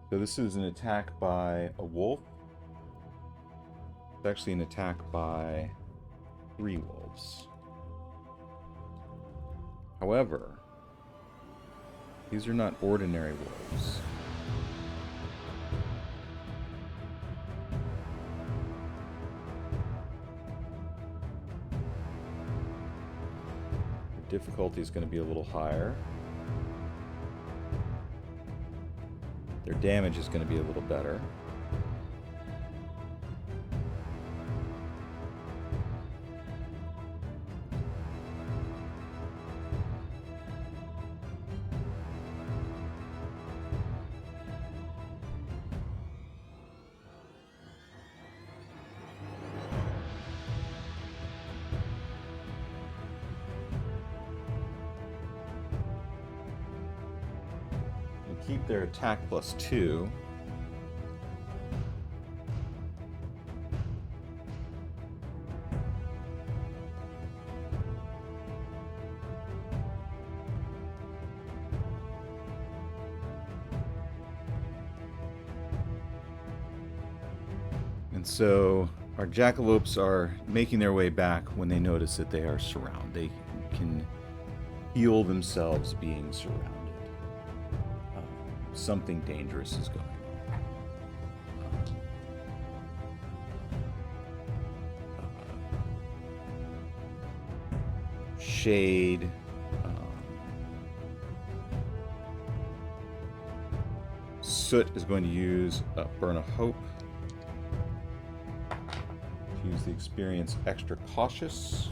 So this is an attack by a wolf. It's actually an attack by 3 wolves. However, these are not ordinary wolves. The difficulty is going to be a little higher. Their damage is going to be a little better. Keep their attack +2. And so our jackalopes are making their way back when they notice that they are surrounded. They can feel themselves being surrounded. Something dangerous is going on. Shade. Soot is going to use Burn a Hope. To use the experience Extra Cautious.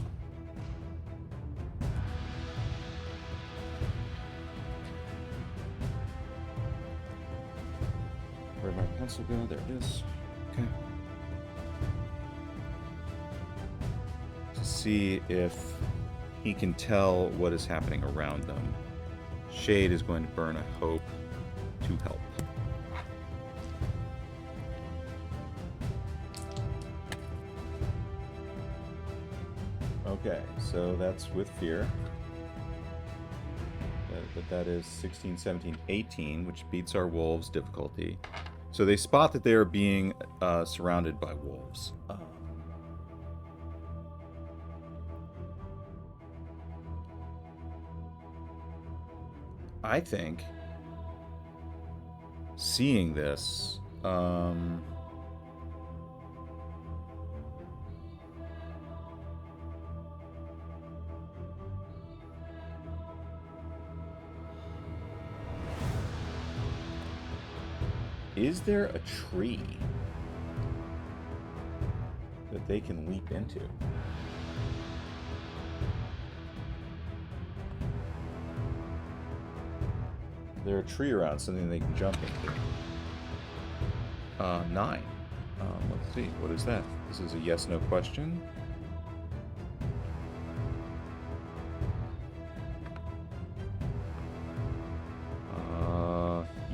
Where'd my pencil go? There it is. Okay. To see if he can tell what is happening around them. Shade is going to burn a hope to help. Okay, so that's with fear. But that is 16, 17, 18, which beats our wolves difficulty. So they spot that they are being surrounded by wolves. I think seeing this, is there a tree that they can leap into? Is there a tree around, something they can jump into? 9. Let's see, what is that? This is a yes/no question.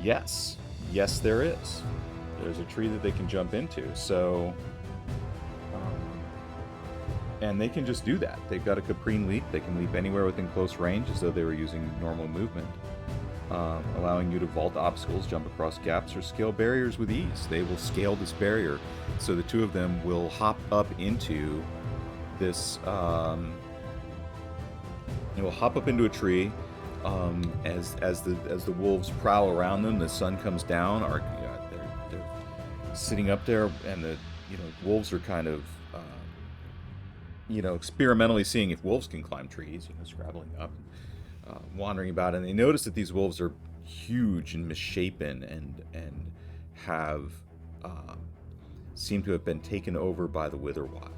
Yes. Yes, there is. There's a tree that they can jump into. So, and they can just do that. They've got a Caprine leap. They can leap anywhere within close range as though they were using normal movement, allowing you to vault obstacles, jump across gaps, or scale barriers with ease. They will scale this barrier. So the two of them will hop up into this. They will hop up into a tree. As the wolves prowl around them, the sun comes down. They're sitting up there, and the wolves are kind of experimentally seeing if wolves can climb trees, scrabbling up, wandering about, and they notice that these wolves are huge and misshapen and have seem to have been taken over by the Wither Wild.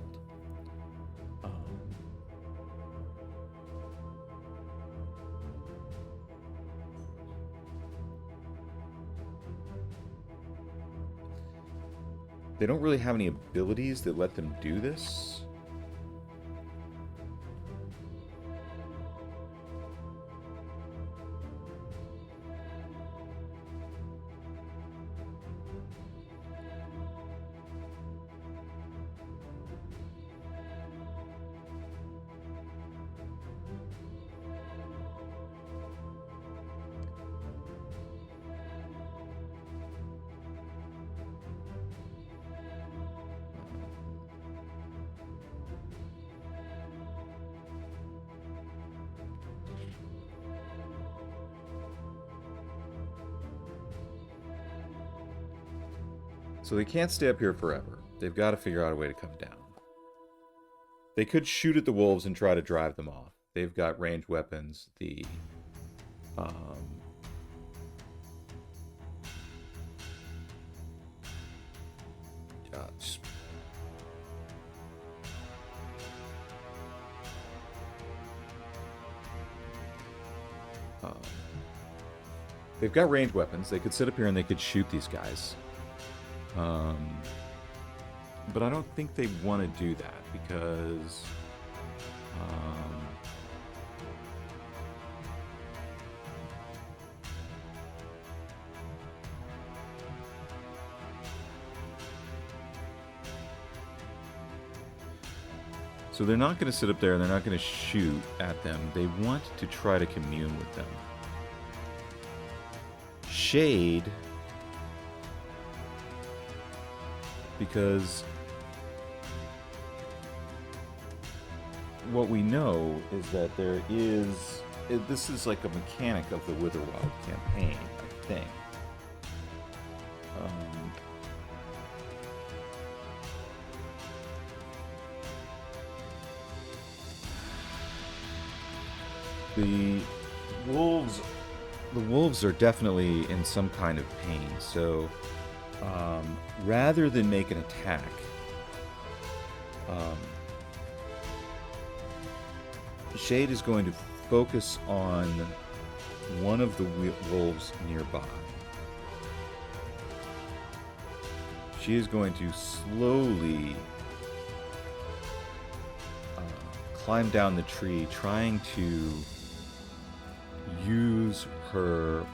They don't really have any abilities that let them do this. So they can't stay up here forever. They've got to figure out a way to come down. They could shoot at the wolves and try to drive them off. They've got ranged weapons. They've got ranged weapons. They could sit up here and they could shoot these guys. But I don't think they want to do that because so they're not going to sit up there and they're not going to shoot at them. They want to try to commune with them. Shade, because what we know is that this is like a mechanic of the Witherwild campaign, I think. The wolves are definitely in some kind of pain, so rather than make an attack, Shade is going to focus on one of the wolves nearby. She is going to slowly climb down the tree, trying to use her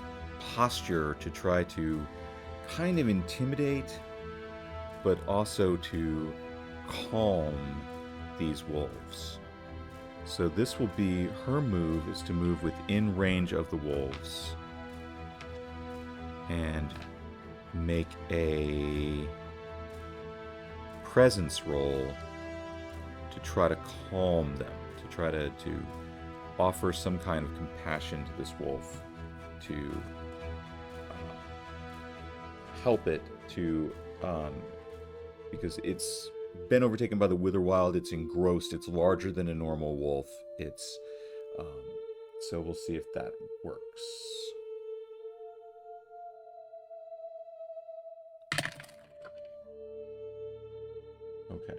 posture to try to kind of intimidate, but also to calm these wolves. So this will be her move, is to move within range of the wolves and make a presence roll to try to calm them, to try to offer some kind of compassion to this wolf, to help it to, because it's been overtaken by the Witherwild, it's engrossed, it's larger than a normal wolf, so we'll see if that works. Okay.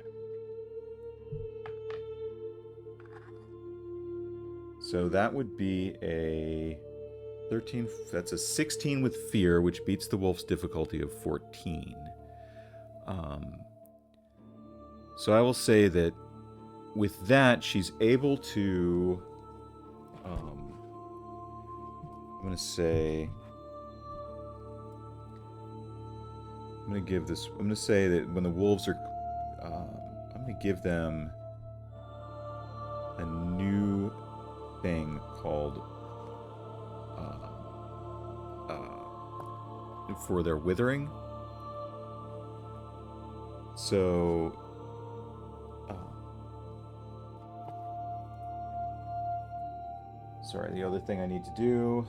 So that would be a 13, that's a 16 with fear, which beats the wolf's difficulty of 14. So I will say that with that, she's able to, I'm going to say that when the wolves are, I'm going to give them a new thing called, for their withering. So, sorry, the other thing I need to do.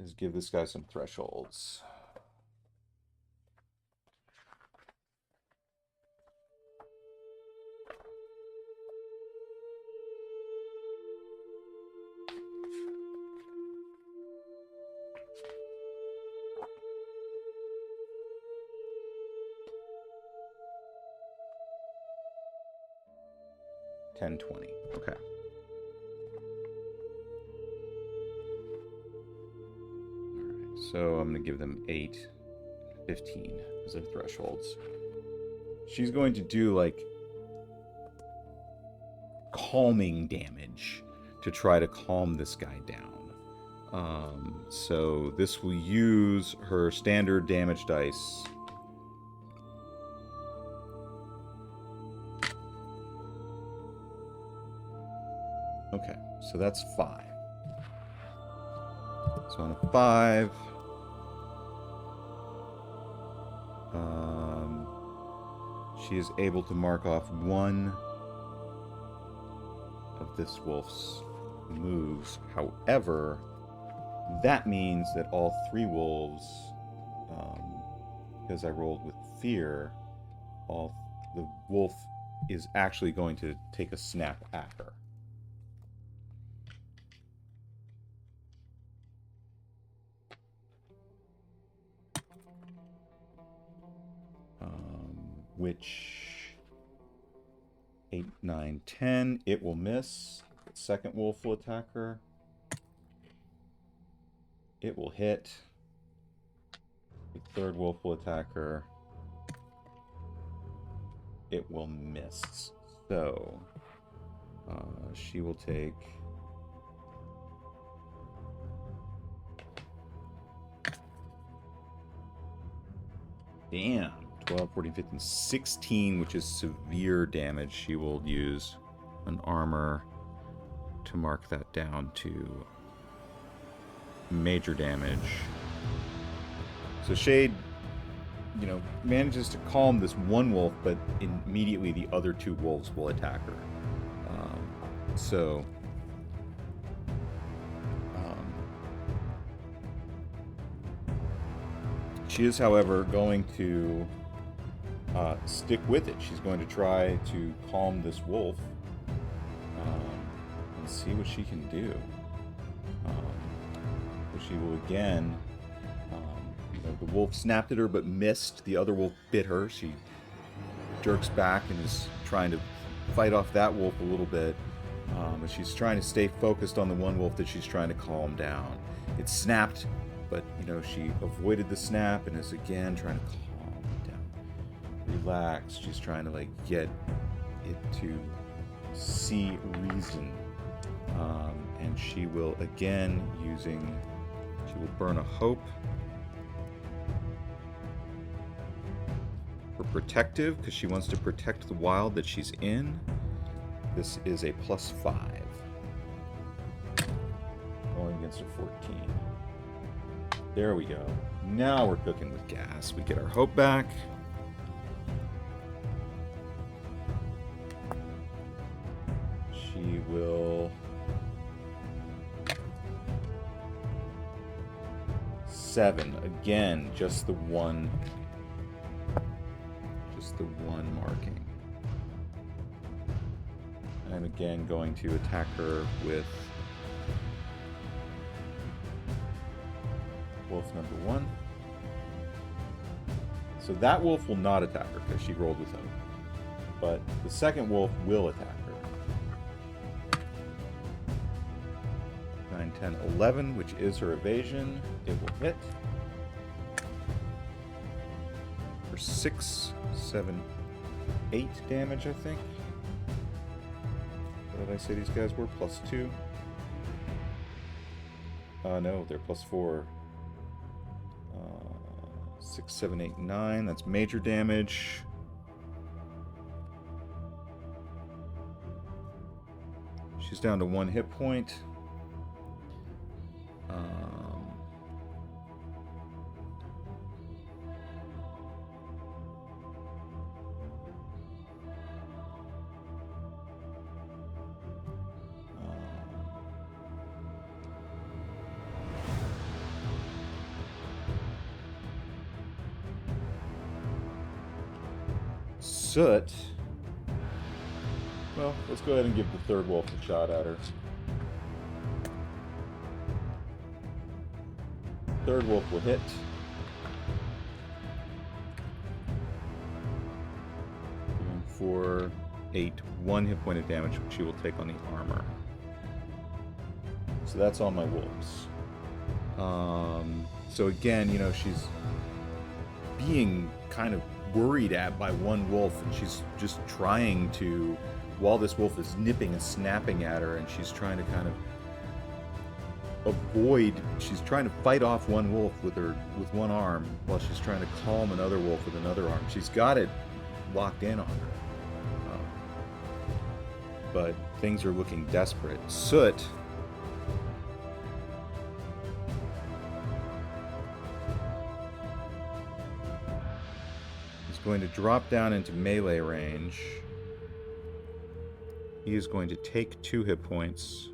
is give this guy some thresholds. $10.20. Okay. So I'm going to give them 8, 15 as their thresholds. She's going to do, like, calming damage to try to calm this guy down. So this will use her standard damage dice. Okay, so that's 5. So on a 5... she is able to mark off one of this wolf's moves. However, that means that all 3 wolves, because I rolled with fear, the wolf is actually going to take a snap at her. Which 8, 9, 10, it will miss. The second wolf will attack her. It will hit. The third wolf will attack her. It will miss. So she will take damn. 12, 14, 15, 16, which is severe damage. She will use an armor to mark that down to major damage. So Shade, manages to calm this one wolf, but immediately the other 2 wolves will attack her. She is, however, going to stick with it. She's going to try to calm this wolf and see what she can do. So she will again, the wolf snapped at her but missed. The other wolf bit her. She jerks back and is trying to fight off that wolf a little bit. But she's trying to stay focused on the one wolf that she's trying to calm down. It snapped, but she avoided the snap and is again trying to calm relax. She's trying to get it to see reason, and she will again she will burn a hope for protective because she wants to protect the wild that she's in. This is a +5 going against a 14. There we go. Now we're cooking with gas. We get our hope back. She will seven again, just the one marking. I'm again going to attack her with wolf number 1. So that wolf will not attack her because she rolled with him. But the second wolf will attack her. 9, 10, 11, which is her evasion. It will hit. For 6, 7, 8 damage, I think. What did I say these guys were? +2? No, they're +4. 6, 7, 8, 9. That's major damage. She's down to 1 hit point. Soot. Well, let's go ahead and give the third wolf a shot at her. Third wolf will hit. Going for 1 hit point of damage, which she will take on the armor. So that's all my wolves. So again, you know, she's being kind of worried at by one wolf, and she's just trying to, while this wolf is nipping and snapping at her, and she's trying to kind of she's trying to fight off one wolf with one arm, while she's trying to calm another wolf with another arm. She's got it locked in on her. But things are looking desperate. Soot going to drop down into melee range. He is going to take 2 hit points.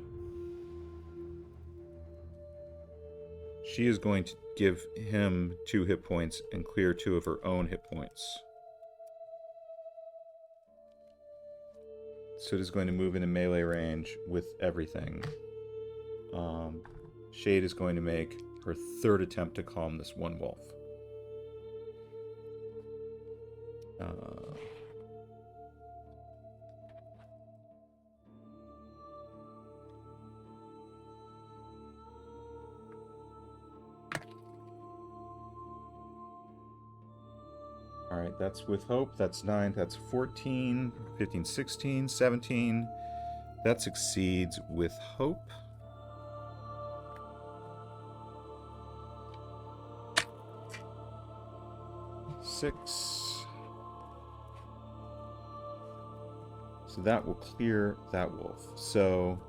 She is going to give him 2 hit points and clear 2 of her own hit points. Soot is going to move into melee range with everything. Shade is going to make her 3rd attempt to calm this one wolf. Alright, that's with hope. That's 9. That's 14, 15, 16, 17. That succeeds with hope. Six. So that will clear that wolf. So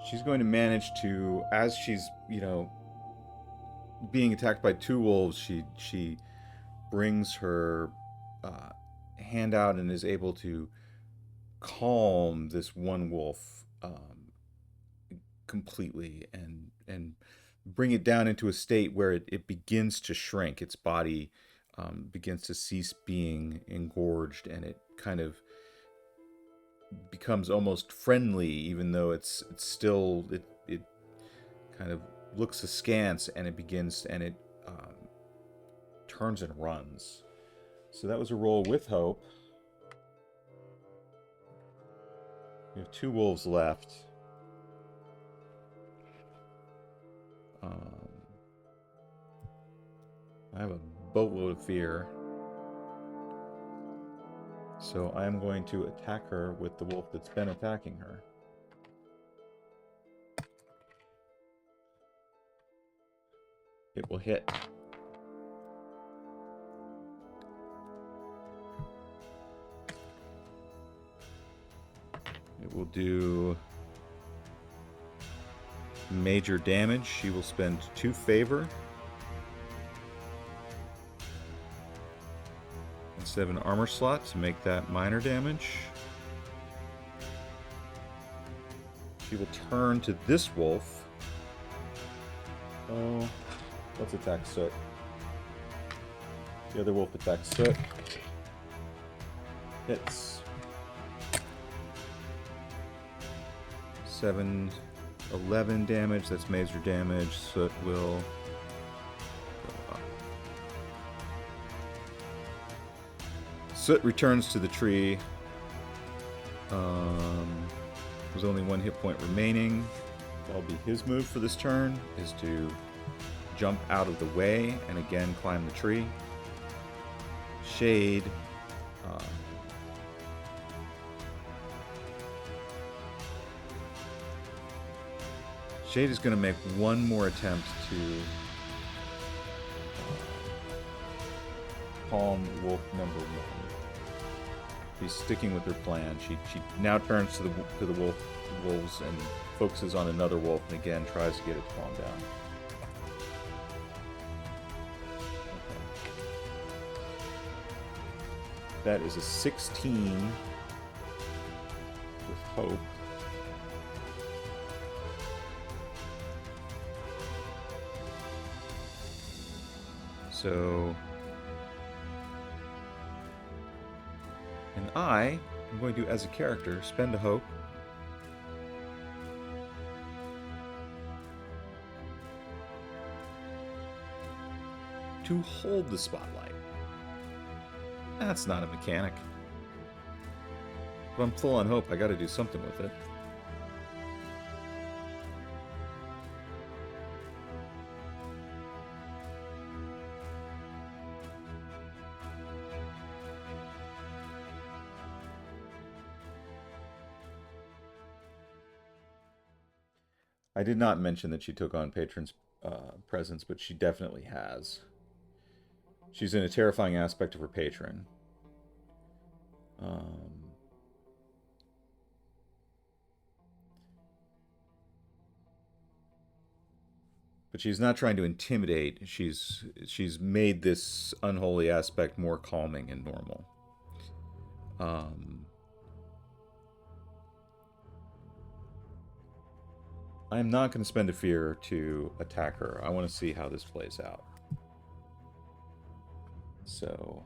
she's going to manage to, as she's, you know, being attacked by 2 wolves, she brings her hand out and is able to calm this one wolf completely and bring it down into a state where it begins to shrink. Its body begins to cease being engorged, and it kind of becomes almost friendly, even though it's still it kind of looks askance, and it turns and runs. So that was a roll with hope. We have 2 wolves left. I have a boatload of fear. So I am going to attack her with the wolf that's been attacking her. It will hit. It will do major damage. She will spend 2 favor instead of an armor slot to make that minor damage. She will turn to this wolf. Oh, let's attack Soot. The other wolf attacks Soot. Hits. 7, 11 damage. That's major damage. Soot will go up. Soot returns to the tree. There's only 1 hit point remaining. That'll be his move for this turn, is to jump out of the way and again climb the tree. Shade. Shade is going to make 1 more attempt to calm wolf number 1. She's sticking with her plan. She now turns to the wolves and focuses on another wolf and again tries to get it to calm down. Okay. That is a 16 with hope. So I am going to, as a character, spend a hope to hold the spotlight. That's not a mechanic. If I'm full on hope, I gotta do something with it. I did not mention that she took on Patron's presence, but she definitely has. She's in a terrifying aspect of her patron. But she's not trying to intimidate. She's made this unholy aspect more calming and normal. I am not going to spend a fear to attack her. I want to see how this plays out. So...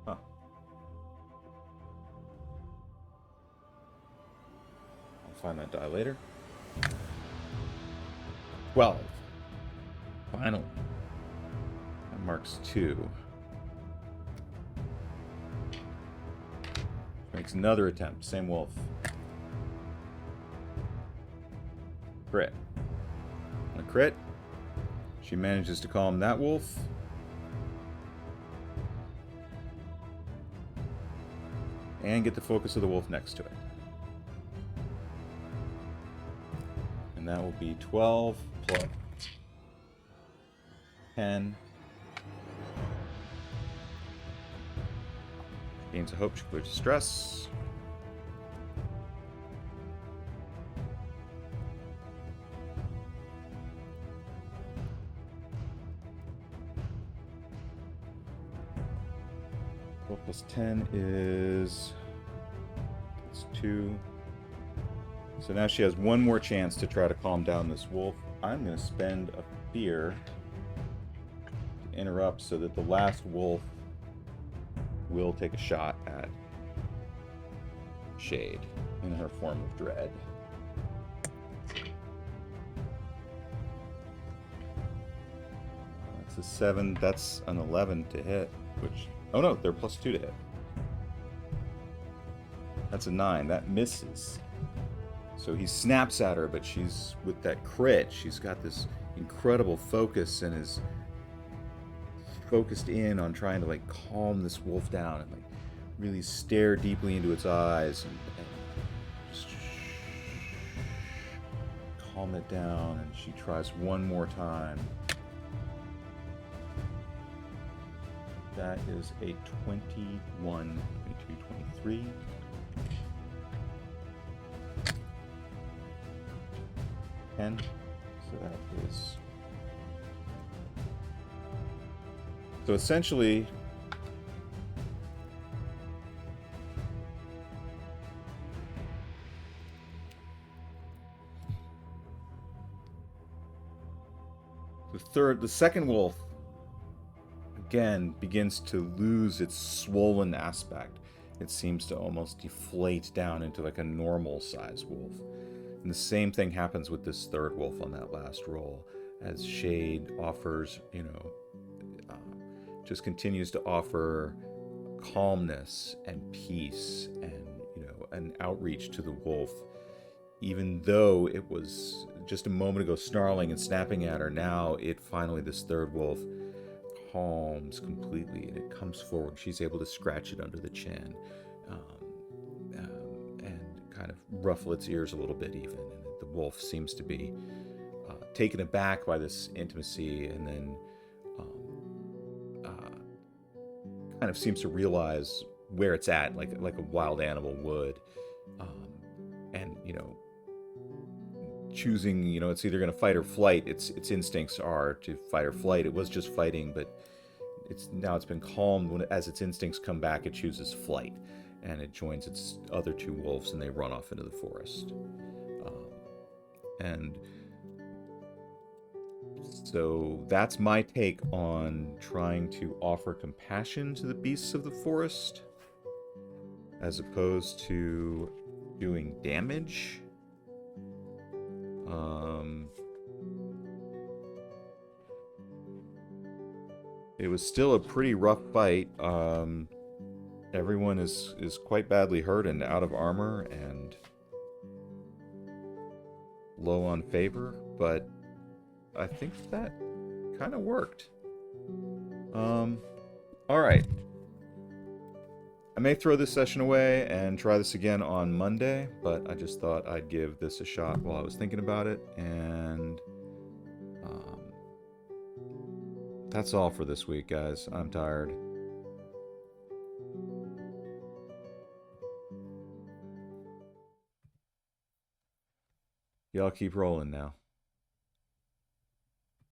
Huh. I'll find that die later. 12. Finally. That marks 2. Makes another attempt. Same wolf. Crit. On a crit, she manages to calm that wolf. And get the focus of the wolf next to it. And that will be 12 plus 10. Gains a hope to clear distress. Plus 10 is... It's 2. So now she has one more chance to try to calm down this wolf. I'm going to spend a fear to interrupt so that the last wolf will take a shot at Shade in her form of dread. That's a 7. That's an 11 to hit, which... Oh no, they're plus 2 to hit. That's a 9. That misses. So he snaps at her, but she's, with that crit, she's got this incredible focus and is focused in on trying to, like, calm this wolf down and, like, really stare deeply into its eyes and just calm it down. And she tries one more time. That is a 21, 22, 23. So that is... So essentially... The second wolf, again, begins to lose its swollen aspect. It seems to almost deflate down into like a normal size wolf. And the same thing happens with this third wolf on that last roll, as Shade offers, just continues to offer calmness and peace and, an outreach to the wolf. Even though it was just a moment ago snarling and snapping at her, now this third wolf calms completely and it comes forward. She's able to scratch it under the chin. And kind of ruffle its ears a little bit even. And the wolf seems to be taken aback by this intimacy and then kind of seems to realize where it's at, like a wild animal would. And, choosing, it's either going to fight or flight. Its instincts are to fight or flight. It was just fighting, but it's been calmed. As its instincts come back, it chooses flight. And it joins its other 2 wolves, and they run off into the forest. And So that's my take on trying to offer compassion to the beasts of the forest as opposed to doing damage. It was still a pretty rough fight. Everyone is quite badly hurt and out of armor and low on favor, but I think that kind of worked. All right. I may throw this session away and try this again on Monday, but I just thought I'd give this a shot while I was thinking about it, and that's all for this week, guys. I'm tired. Y'all keep rolling now.